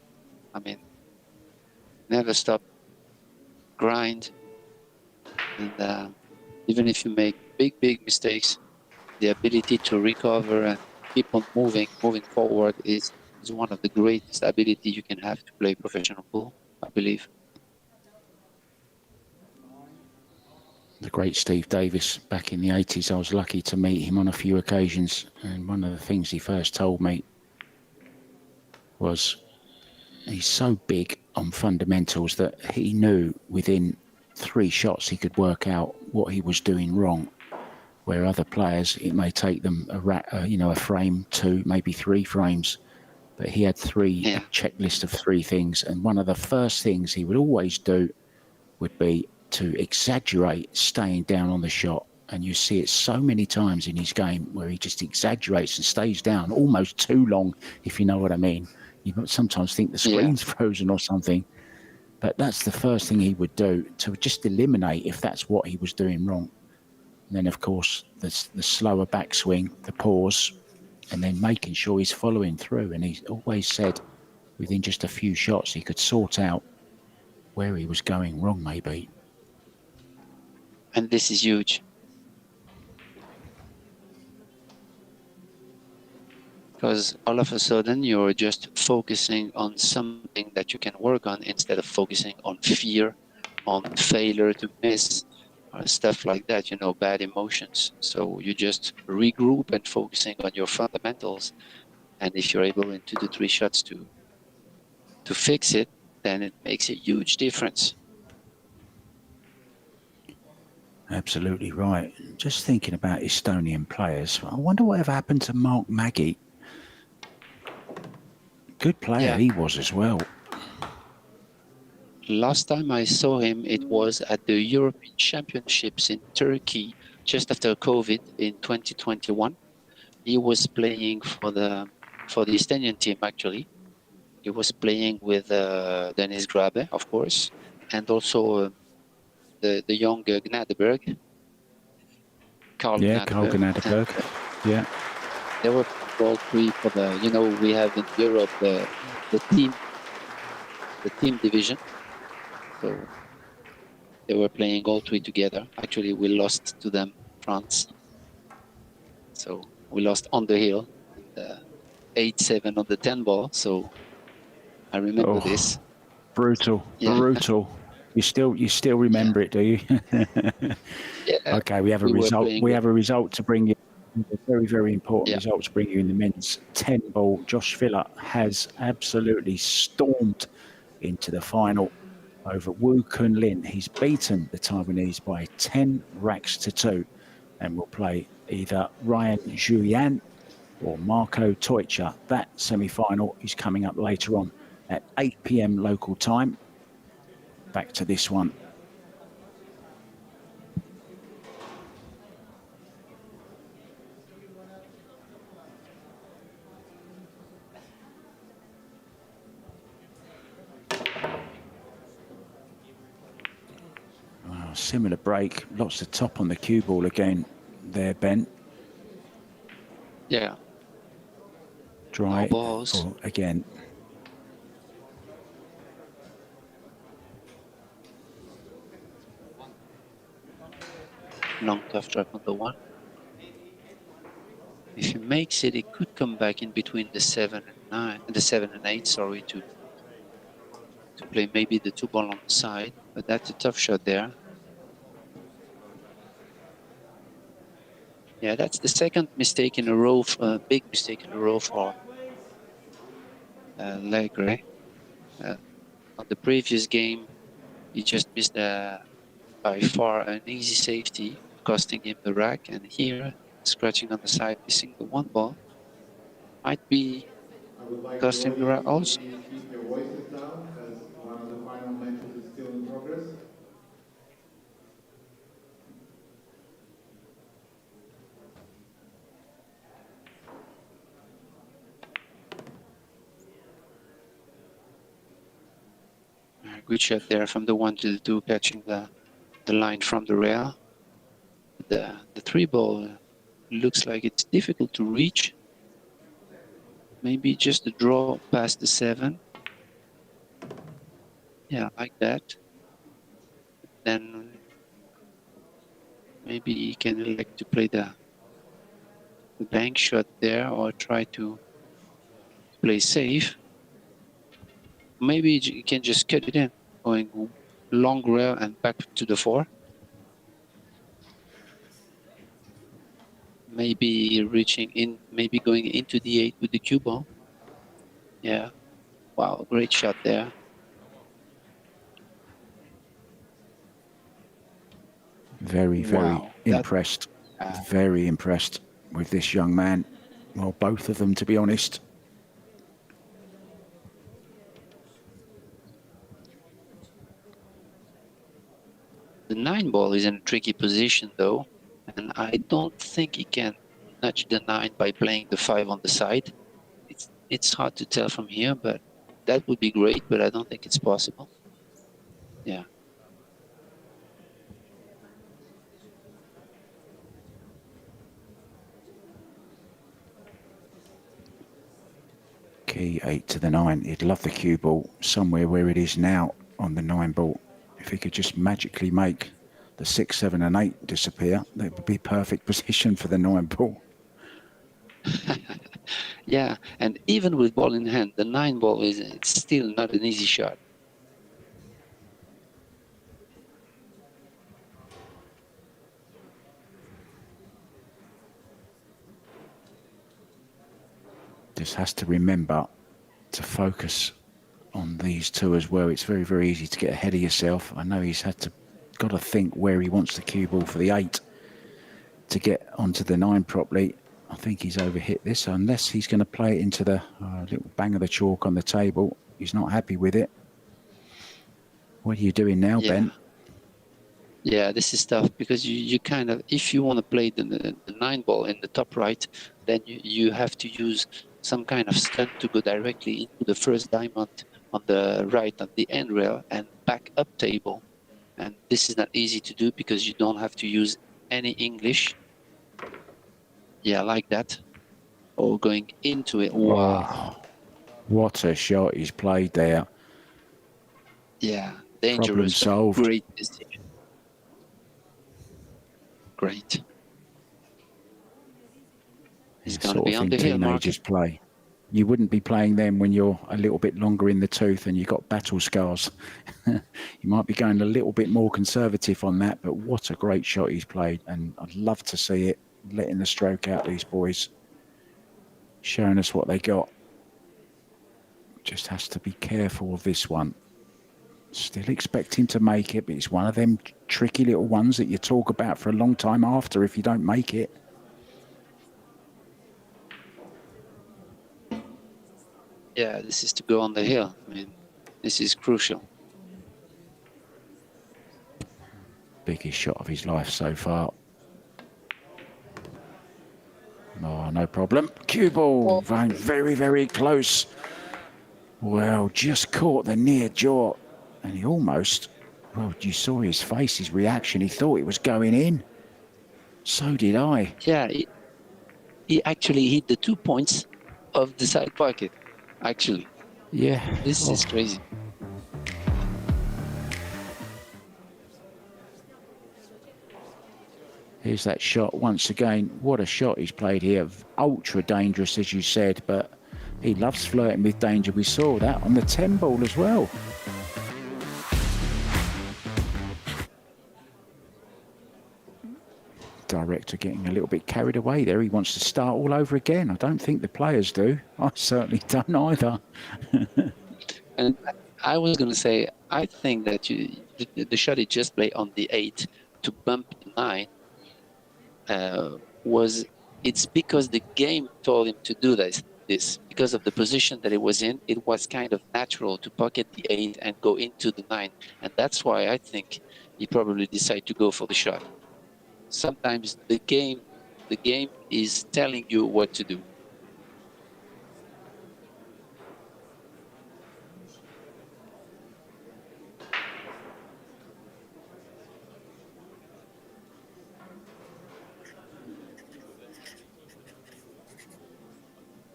B: I mean, never stop, grind, and even if you make big mistakes, the ability to recover and keep on moving forward is one of the greatest ability you can have to play professional pool, I believe.
A: The great Steve Davis, back in the 80s, I was lucky to meet him on a few occasions, and one of the things he first told me was he's so big on fundamentals that he knew within 3 shots he could work out what he was doing wrong, where other players, it may take them a frame, 2, maybe 3 frames, but he had a checklist of 3 things, and one of the first things he would always do would be to exaggerate staying down on the shot. And you see it so many times in his game where he just exaggerates and stays down almost too long, if you know what I mean. You sometimes think the screen's frozen or something, but that's the first thing he would do, to just eliminate if that's what he was doing wrong. And then, of course, the slower backswing, the pause, and then making sure he's following through. And he's always said within just a few shots he could sort out where he was going wrong, maybe.
B: And this is huge. Because all of a sudden you're just focusing on something that you can work on instead of focusing on fear, on failure to miss, or stuff like that, bad emotions. So you just regroup and focusing on your fundamentals. And if you're able in 2 to 3 shots to fix it, then it makes a huge difference.
A: Absolutely right. Just thinking about Estonian players, I wonder whatever happened to Mark Maggi. Good player he was as well.
B: Last time I saw him, it was at the European Championships in Turkey, just after COVID in 2021. He was playing for the Estonian team, actually. He was playing with Dennis Grabe, of course, and also the young Gnadeberg. Carl Gnadeberg.
A: Yeah.
B: They were all 3 for the, we have in Europe the team division. So they were playing all 3 together. Actually, we lost to them, France. So we lost on the hill, 8-7 on the 10 ball. So I remember
A: Oh.
B: this.
A: Brutal,
B: Yeah.
A: brutal. You still remember it, do you?
B: Yeah.
A: Okay, we have a
B: We were
A: result.
B: playing
A: We
B: with-
A: have a result to bring you. A very, very important
B: Yeah.
A: result to bring you in the men's 10 ball. Josh Filler has absolutely stormed into the final over Woo Kun Lin. He's beaten the Taiwanese by 10 racks to 2 and will play either Ryan Zhuyan or Marco Teutscher. That semi-final is coming up later on at 8 p.m. local time. Back to this one. Similar break, lots of top on the cue ball again there, Ben.
B: Yeah.
A: Dry.
B: No balls.
A: Oh, again.
B: Long tough drop on the 1. If he makes it, he could come back in between the 7 and 9, the 7 and 8. Sorry, to play maybe the 2 ball on the side, but that's a tough shot there. Yeah, that's the second mistake in a row, big mistake in a row for Legre. On the previous game, he just missed by far an easy safety, costing him the rack, and here, scratching on the side, missing the 1 ball, might be costing the rack also.
C: Keep your voices down as one of the final matches is still in progress.
B: Good shot there from the 1 to the 2, catching the line from the rail. The 3 ball looks like it's difficult to reach. Maybe just a draw past the 7. Yeah, like that. Then maybe he can elect to play the bank shot there or try to play safe. Maybe he can just cut it in, going long rail and back to the 4. Maybe reaching in, maybe going into the 8 with the cue ball. Yeah. Wow, great shot there.
A: Very, very
B: Wow,
A: impressed. Very impressed with this young man. Well, both of them, to be honest.
B: The 9 ball is in a tricky position though, and I don't think he can nudge the 9 by playing the 5 on the side. It's hard to tell from here, but that would be great, but I don't think it's possible. Yeah.
A: Key 8 to the 9. He'd love the cue ball somewhere where it is now on the 9 ball. If he could just magically make the 6, 7 and 8 disappear, that would be perfect position for the 9 ball.
B: Yeah, and even with ball in hand, the 9 ball it's still not an easy shot.
A: Just has to remember to focus on these 2 as well. It's very, very easy to get ahead of yourself. I know he's got to think where he wants the cue ball for the 8 to get onto the 9 properly. I think he's overhit this, unless he's going to play it into the little bang of the chalk on the table. He's not happy with it. What are you doing now, Ben?
B: Yeah, this is tough because you kind of, if you want to play the 9 ball in the top right, then you have to use some kind of stunt to go directly into the first diamond on the right, on the end rail, and back up table. And this is not easy to do because you don't have to use any English. Yeah, like that. Or going into it. Wow.
A: Oh, what a shot he's played there.
B: Yeah, dangerous.
A: Problem solved.
B: Great decision. Great. He's going to be on the hill,
A: teenagers
B: Mark.
A: play. You wouldn't be playing them when you're a little bit longer in the tooth and you've got battle scars. You might be going a little bit more conservative on that, but what a great shot he's played. And I'd love to see it, letting the stroke out, these boys, showing us what they got. Just has to be careful of this one. Still expect him to make it, but it's one of them tricky little ones that you talk about for a long time after if you don't make it.
B: Yeah, this is to go on the hill. I mean, this is crucial.
A: Biggest shot of his life so far. Oh, no problem. Cue ball, very, very close. Well, just caught the near jaw. And he almost, well, you saw his face, his reaction. He thought it was going in. So did I.
B: Yeah, he actually hit the 2 points of the side pocket, actually.
A: Yeah.
B: This is crazy.
A: Here's that shot once again. What a shot he's played here. Ultra dangerous, as you said, but he loves flirting with danger. We saw that on the 10 ball as well. Director getting a little bit carried away there. He wants to start all over again. I don't think the players do. I certainly don't either.
B: And I was going to say, I think that the shot he just played on the 8 to bump the 9 it's because the game told him to do this. Because of the position that it was in, it was kind of natural to pocket the 8 and go into the 9. And that's why I think he probably decided to go for the shot. Sometimes the game is telling you what to do.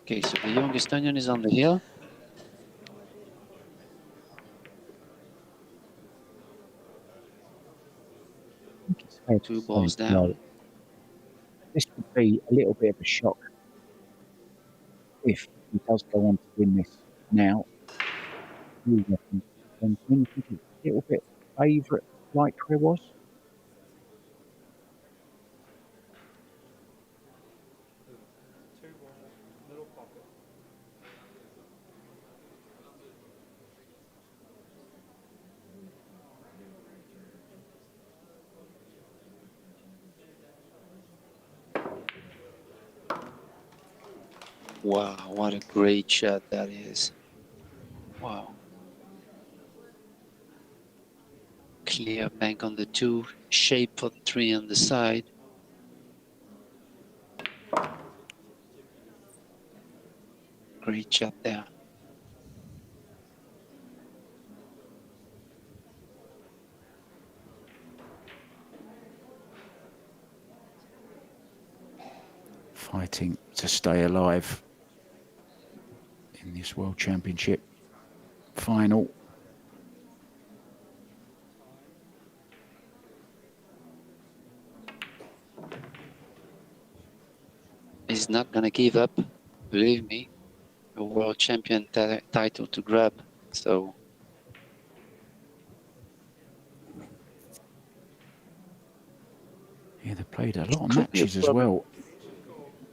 B: Okay, so the young Estonian is on the hill. Two balls down.
A: This would be a little bit of a shock if he does go on to win this now. And when you think it's a little bit favourite like there was.
B: Wow, what a great shot that is. Wow. Clear bank on the 2, shape for the 3 on the side. Great shot there.
A: Fighting to stay alive in this World Championship final.
B: He's not going to give up, believe me. A World Champion title to grab, so...
A: Yeah, they've played a lot of matches as well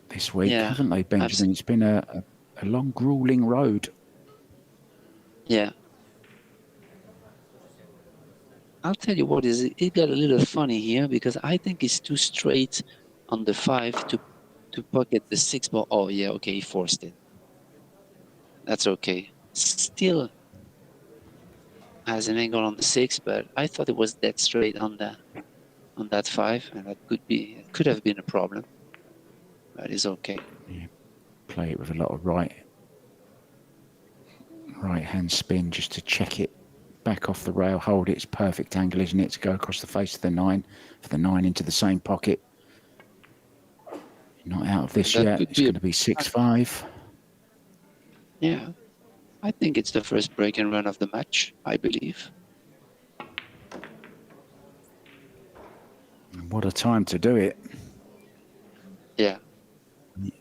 A: this week,
B: yeah,
A: haven't they, Benjamin? It's been a long, grueling road.
B: Yeah. I'll tell you what, it got a little funny here because I think it's too straight on the 5 to pocket the 6 ball. Oh, yeah, okay, he forced it. That's okay. Still has an angle on the 6, but I thought it was dead straight on that 5, and that could have been a problem. But it's okay.
A: Yeah, play it with a lot of right hand spin just to check it back off the rail, hold it. It's perfect angle, isn't it, to go across the face of the 9, for the 9 into the same pocket. Not out of this yet. It's going to be 6-5.
B: Yeah, I think it's the first break and run of the match, I believe.
A: What a time to do it.
B: Yeah.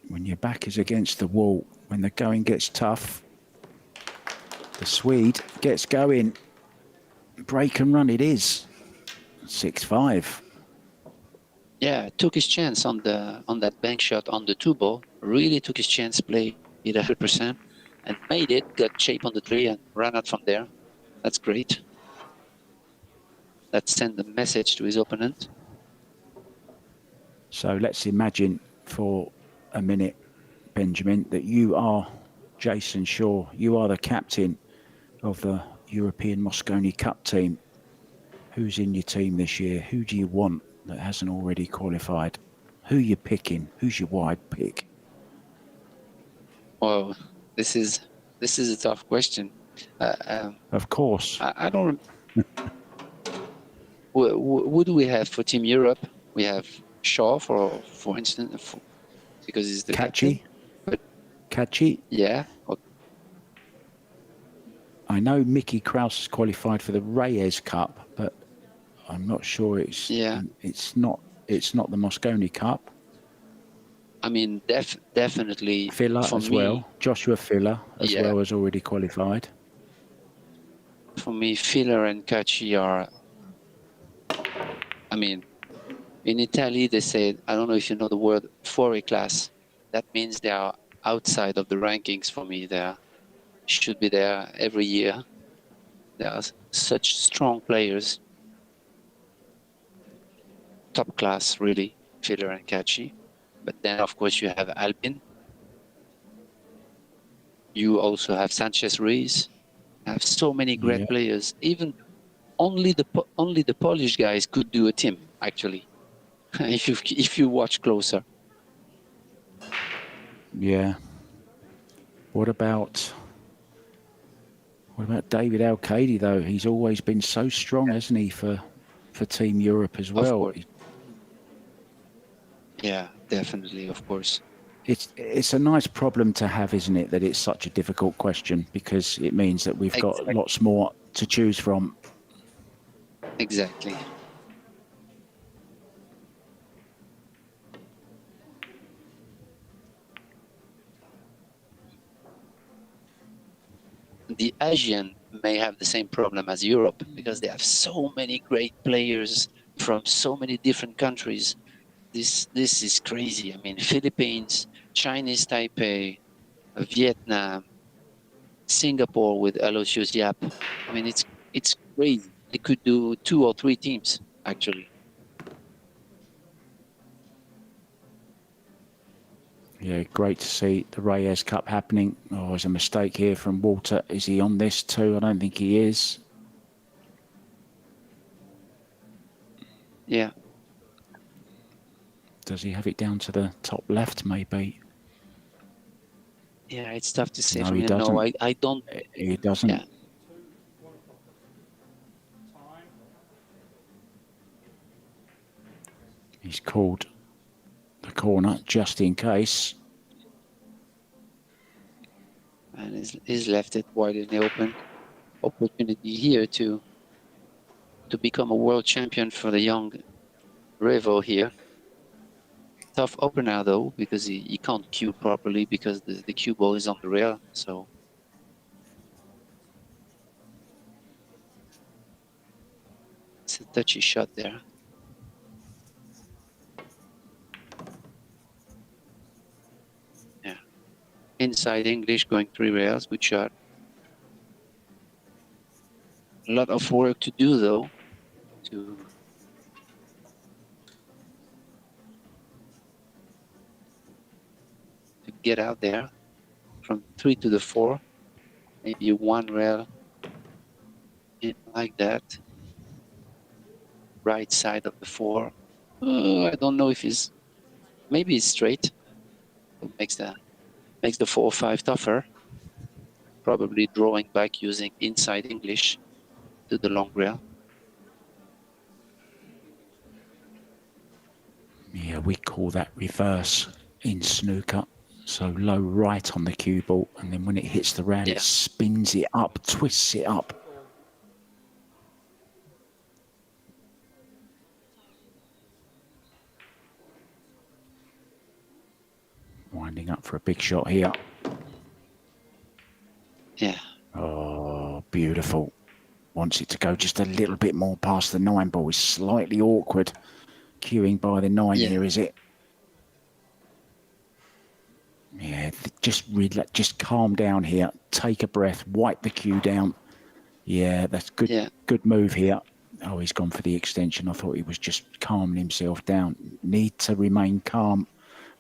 A: When your back is against the wall, when the going gets tough, the Swede gets going. Break and run it is. 6-5.
B: Yeah, took his chance on that bank shot on the 2-ball. Really took his chance, played it 100%, and made it. Got shape on the 3 and ran out from there. That's great. That sent a message to his opponent.
A: So let's imagine for a minute, Benjamin, that you are Jason Shaw. You are the captain of the European Moscone Cup team. Who's in your team this year? Who do you want that hasn't already qualified? Who are you picking? Who's your wide pick?
B: Oh, this is a tough question.
A: Of course.
B: I don't. Who do we have for Team Europe? We have Shaw for instance, because he's the captain. But
A: Catchy.
B: yeah. Okay.
A: I know Mickey Kraus has qualified for the Reyes Cup, but I'm not sure it's not the Moscone Cup.
B: I mean, definitely
A: Filler
B: for
A: as
B: me,
A: well. Joshua Filler as well has already qualified.
B: For me, Filler and Cacci are. I mean, in Italy they say, I don't know if you know the word fuori class. That means they are outside of the rankings for me. They should be there every year. They are such strong players. Top class, really, Filler and Cacci. But then, of course, you have Albin. You also have Sanchez Ruiz. You have so many great players. Even only the Polish guys could do a team, actually, if you watch closer.
A: Yeah. What about David Al-Qaedi, though? He's always been so strong, hasn't he, for Team Europe as well?
B: Yeah, definitely, of course.
A: It's a nice problem to have, isn't it, that it's such a difficult question, because it means that we've got lots more to choose from.
B: Exactly. The Asian may have the same problem as Europe because they have so many great players from so many different countries. This is crazy. I mean, Philippines, Chinese Taipei, Vietnam, Singapore with Aloysius Yap. I mean, it's crazy. They could do 2 or 3 teams, actually.
A: Yeah, great to see the Reyes Cup happening. Oh, there's a mistake here from Walter. Is he on this too? I don't think he is.
B: Yeah.
A: Does he have it down to the top left, maybe?
B: Yeah, it's tough to say.
A: No, he doesn't.
B: No, I don't.
A: He doesn't.
B: Yeah.
A: He's called the corner just in case.
B: And he's left it wide in the open. Opportunity here to become a world champion for the young Revo here. Tough opener though, because he can't cue properly because the cue ball is on the rail. So it's a touchy shot there. Yeah. Inside English going 3 rails, good shot. A lot of work to do though to get out there from 3 to the 4. Maybe 1 rail like that. Right side of the 4. I don't know if he's, maybe it's straight. It makes the 4-5 tougher. Probably drawing back using inside English to the long rail.
A: Yeah, we call that reverse in snooker. So low right on the cue ball, and then when it hits the rail, it spins it up, twists it up. Winding up for a big shot here.
B: Yeah.
A: Oh, beautiful. Wants it to go just a little bit more past the 9 ball. It's slightly awkward queuing by the 9
B: Yeah.
A: here, is it? Yeah, just calm down here. Take a breath, wipe the cue down. Yeah, that's good.
B: Yeah.
A: Good move here. Oh, he's gone for the extension. I thought he was just calming himself down. Need to remain calm.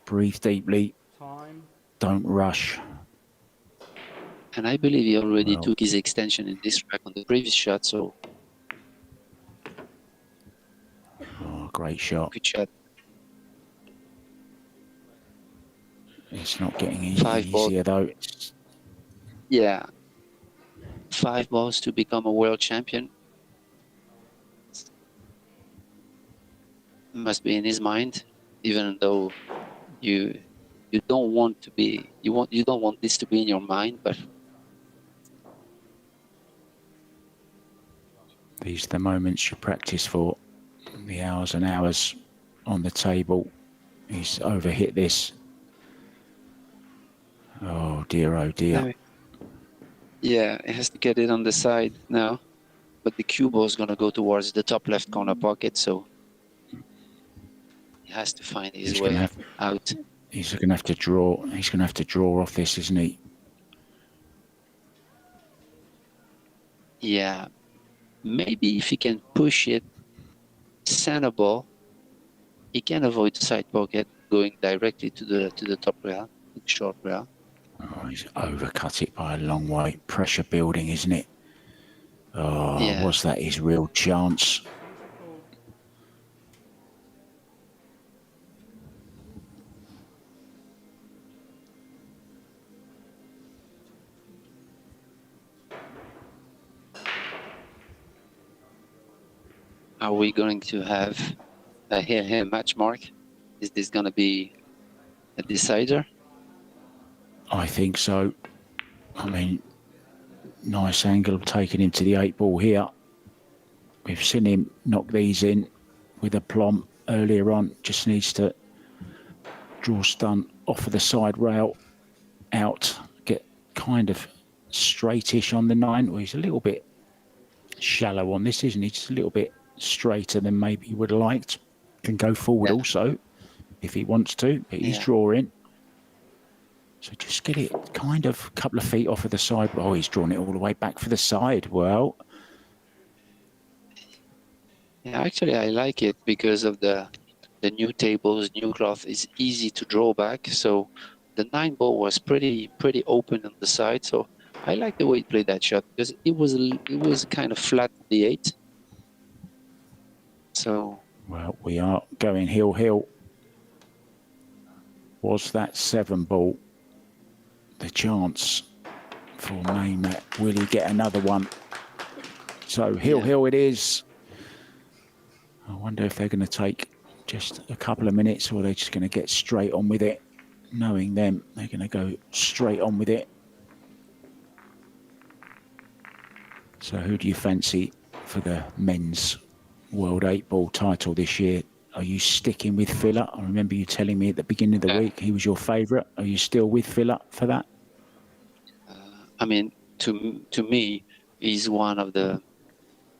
A: Breathe deeply.
D: Time.
A: Don't rush.
B: And I believe he already
A: Well,
B: took his extension in this track on the previous shot, so
A: oh, great shot.
B: good shot.
A: It's not getting
B: 5 balls.
A: easier though.
B: Yeah. 5 balls to become a world champion. Must be in his mind, even though you don't want to be, you don't want this to be in your mind, but
A: These are the moments you practice for. The hours and hours on the table. He's overhit this. Oh dear, oh dear.
B: yeah, it has to get it on the side now. But the cue ball is going to go towards the top left corner pocket, so he has to find his way out.
A: He's going to have to draw. He's going to have to draw off this, isn't he?
B: Yeah, maybe if he can push it center ball, he can avoid the side pocket going directly to the top rail, to the short rail.
A: Oh, he's overcut it by a long way. Pressure building, isn't it? Oh,
B: Yeah.
A: was that his real chance?
B: Are we going to have a here match mark? Is this going to be a decider?
A: I think so. I mean, nice angle of taking him to the 8 ball here. We've seen him knock these in with a plomb earlier on. Just needs to draw stun off of the side rail out, get kind of straightish on the 9. Well, he's a little bit shallow on this, isn't he? Just a little bit straighter than maybe he would have liked. Can go forward also if he wants to, but he's drawing. So just get it kind of a couple of feet off of the side. Oh, he's drawn it all the way back for the side. Well,
B: yeah, actually I like it because of the new tables, new cloth is easy to draw back. So the 9 ball was pretty open on the side. So I like the way he played that shot because it was kind of flat on the 8. So
A: well, we are going hill. Was that 7 ball the chance for Maynard? Will he get another one? So hill it is. I wonder if they're going to take just a couple of minutes or they're just going to get straight on with it. Knowing them, they're going to go straight on with it. So who do you fancy for the men's World 8 ball title this year? Are you sticking with Filler? I remember you telling me at the beginning of the week he was your favourite. Are you still with Filler for that?
B: I mean, to me, he's one of the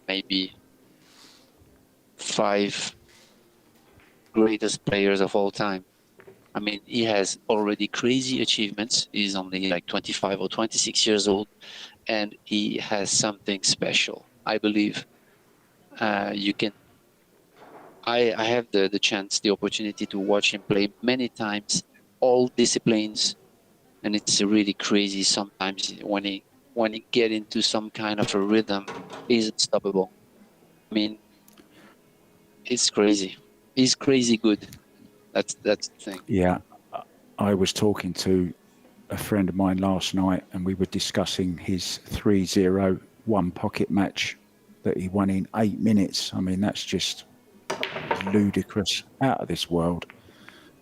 B: maybe 5 greatest players of all time. I mean, he has already crazy achievements. He's only like 25 or 26 years old, and he has something special. I believe you can. I have the chance, the opportunity to watch him play many times, all disciplines, and it's really crazy. Sometimes when he get into some kind of a rhythm, he's unstoppable. I mean, it's crazy. He's crazy good. That's the thing.
A: Yeah, I was talking to a friend of mine last night, and we were discussing his 3-0 one pocket match that he won in 8 minutes. I mean, that's just ludicrous, out of this world.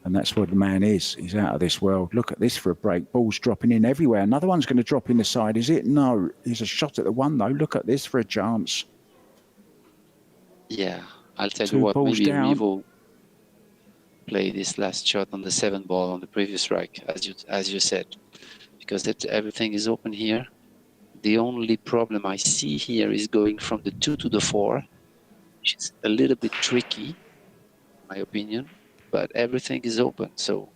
A: And that's what the man is. He's out of this world. Look at this for a break. Ball's dropping in everywhere. Another one's going to drop in the side, is it? No. There's a shot at the 1, though. Look at this for a chance.
B: Yeah, I'll tell
A: 2
B: you what,
A: balls
B: maybe
A: down.
B: Revo play this last shot on the 7 ball on the previous rack, as you said, because everything is open here. The only problem I see here is going from the 2 to the 4, which is a little bit tricky, in my opinion, but everything is open, so.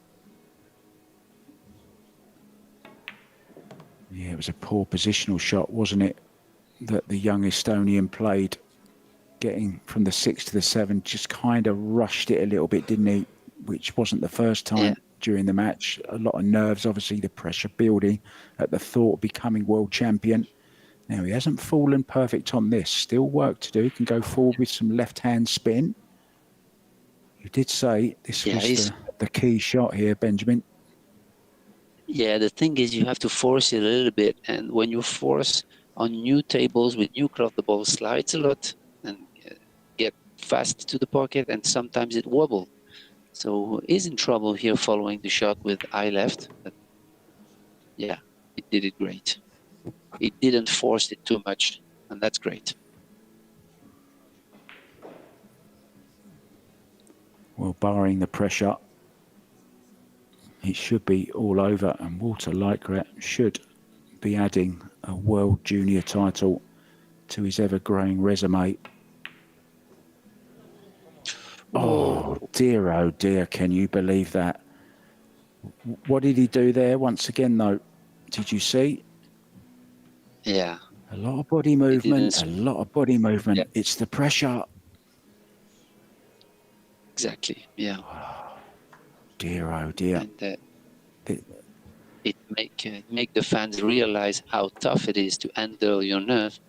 A: Yeah, it was a poor positional shot, wasn't it, that the young Estonian played, getting from the 6 to the 7, just kind of rushed it a little bit, didn't he? Which wasn't the first time during the match. A lot of nerves, obviously, the pressure building at the thought of becoming world champion. Now, he hasn't fallen perfect on this. Still work to do. He can go forward with some left-hand spin. You did say this was the key shot here, Benjamin.
B: Yeah, the thing is you have to force it a little bit. And when you force on new tables with new cloth, the ball slides a lot and get fast to the pocket, and sometimes it wobbles. So he's in trouble here following the shot with eye left. But yeah, he did it great. He didn't force it too much, and that's great.
A: Well, barring the pressure, it should be all over, and Walter Leikrat should be adding a world junior title to his ever-growing resume. Oh dear, can you believe that? What did he do there once again, though? Did you see?
B: Yeah.
A: A lot of body movement, Yeah. It's the pressure.
B: Exactly, yeah.
A: Oh dear.
B: And it make the fans realize how tough it is to handle your nerve.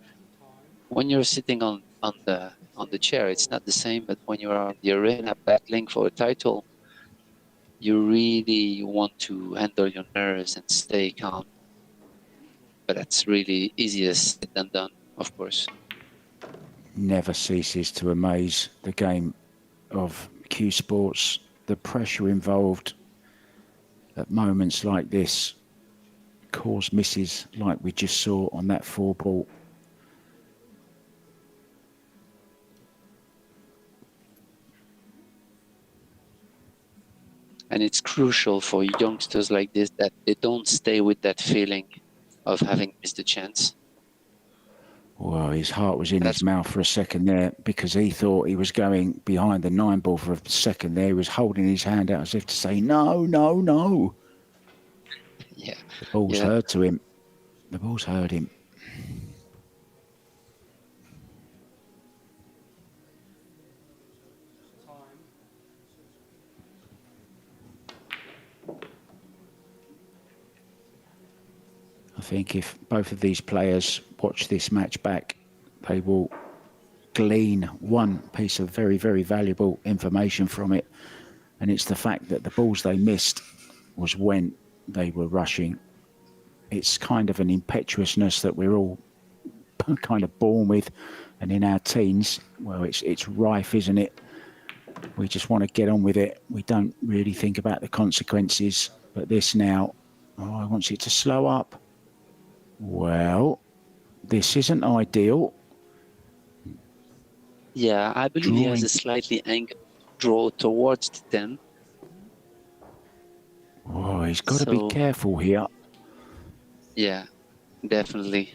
B: When you're sitting on the chair, it's not the same, but when you're in the arena battling for a title, you really want to handle your nerves and stay calm. But that's really easier said than done, of course.
A: Never ceases to amaze the game of Q Sports. The pressure involved at moments like this cause misses like we just saw on that 4-ball.
B: And it's crucial for youngsters like this that they don't stay with that feeling of having missed a chance.
A: Well, his heart was in his mouth for a second there because he thought he was going behind the 9-ball for a second there. He was holding his hand out as if to say, no, no, no.
B: Yeah.
A: The ball's heard to him. The ball's heard him. I think if both of these players watch this match back, they will glean one piece of very, very valuable information from it. And it's the fact that the balls they missed was when they were rushing. It's kind of an impetuousness that we're all kind of born with. And in our teens, well, it's rife, isn't it? We just want to get on with it. We don't really think about the consequences. But this now, I want it to slow up. Well, this isn't ideal.
B: Yeah, I believe he has a slightly angled draw towards the 10.
A: Oh, he's got to be careful here.
B: Yeah, definitely.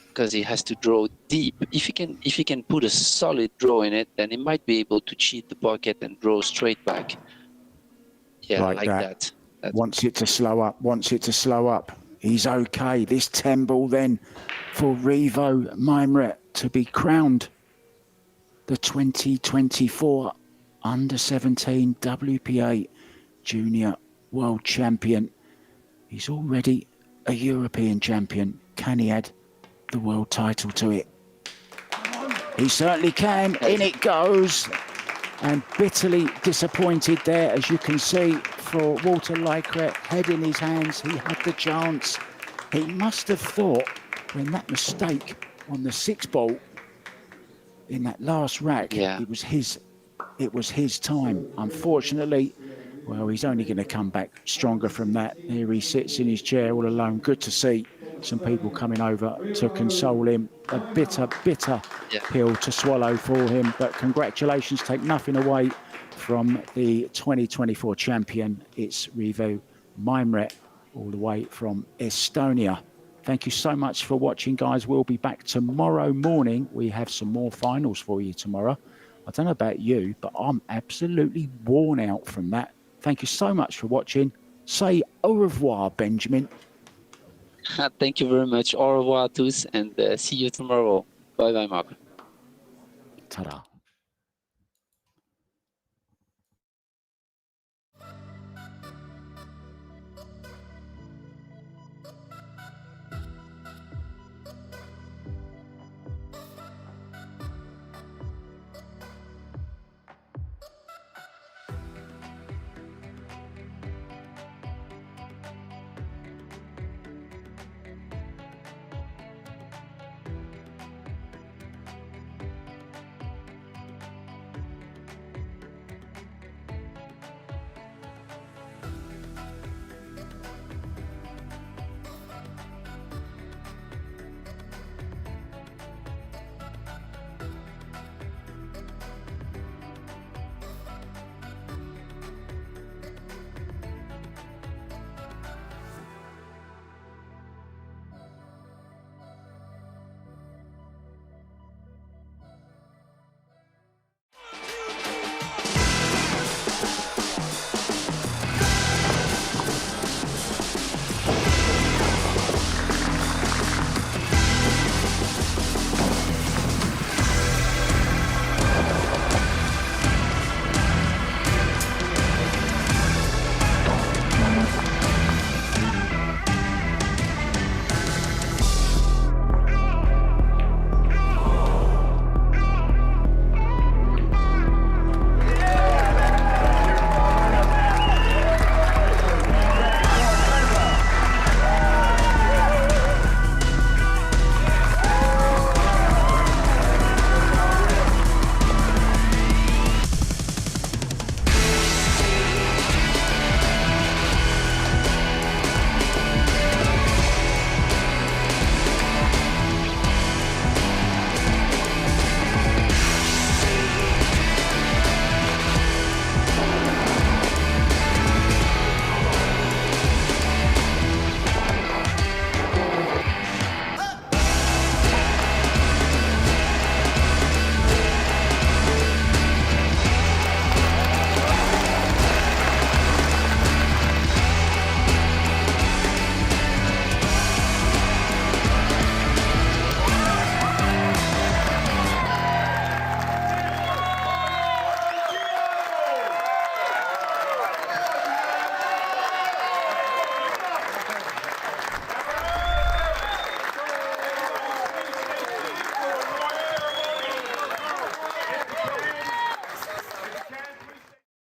B: Because he has to draw deep. If he can put a solid draw in it, then he might be able to cheat the pocket and draw straight back. Yeah, like that.
A: Wants it to slow up. He's okay. This 10-ball then for Rivo Maimret to be crowned the 2024 Under-17 WPA Junior World Champion. He's already a European champion. Can he add the world title to it? He certainly can. In it goes. And bitterly disappointed there, as you can see, for Walter Leikrat, head in his hands. He had the chance. He must have thought when that mistake on the 6-ball in that last rack, it was his time. Unfortunately, well, he's only going to come back stronger from that. Here he sits in his chair all alone. Good to see some people coming over to console him. A bitter pill to swallow for him. But congratulations, take nothing away from the 2024 champion. It's Rivo Maimret, all the way from Estonia. Thank you so much for watching, guys. We'll be back tomorrow morning. We have some more finals for you tomorrow. I don't know about you, but I'm absolutely worn out from that. Thank you so much for watching. Say au revoir, Benjamin.
B: Thank you very much. Au revoir à tous, and see you tomorrow. Bye bye, Mark.
A: Ta-da.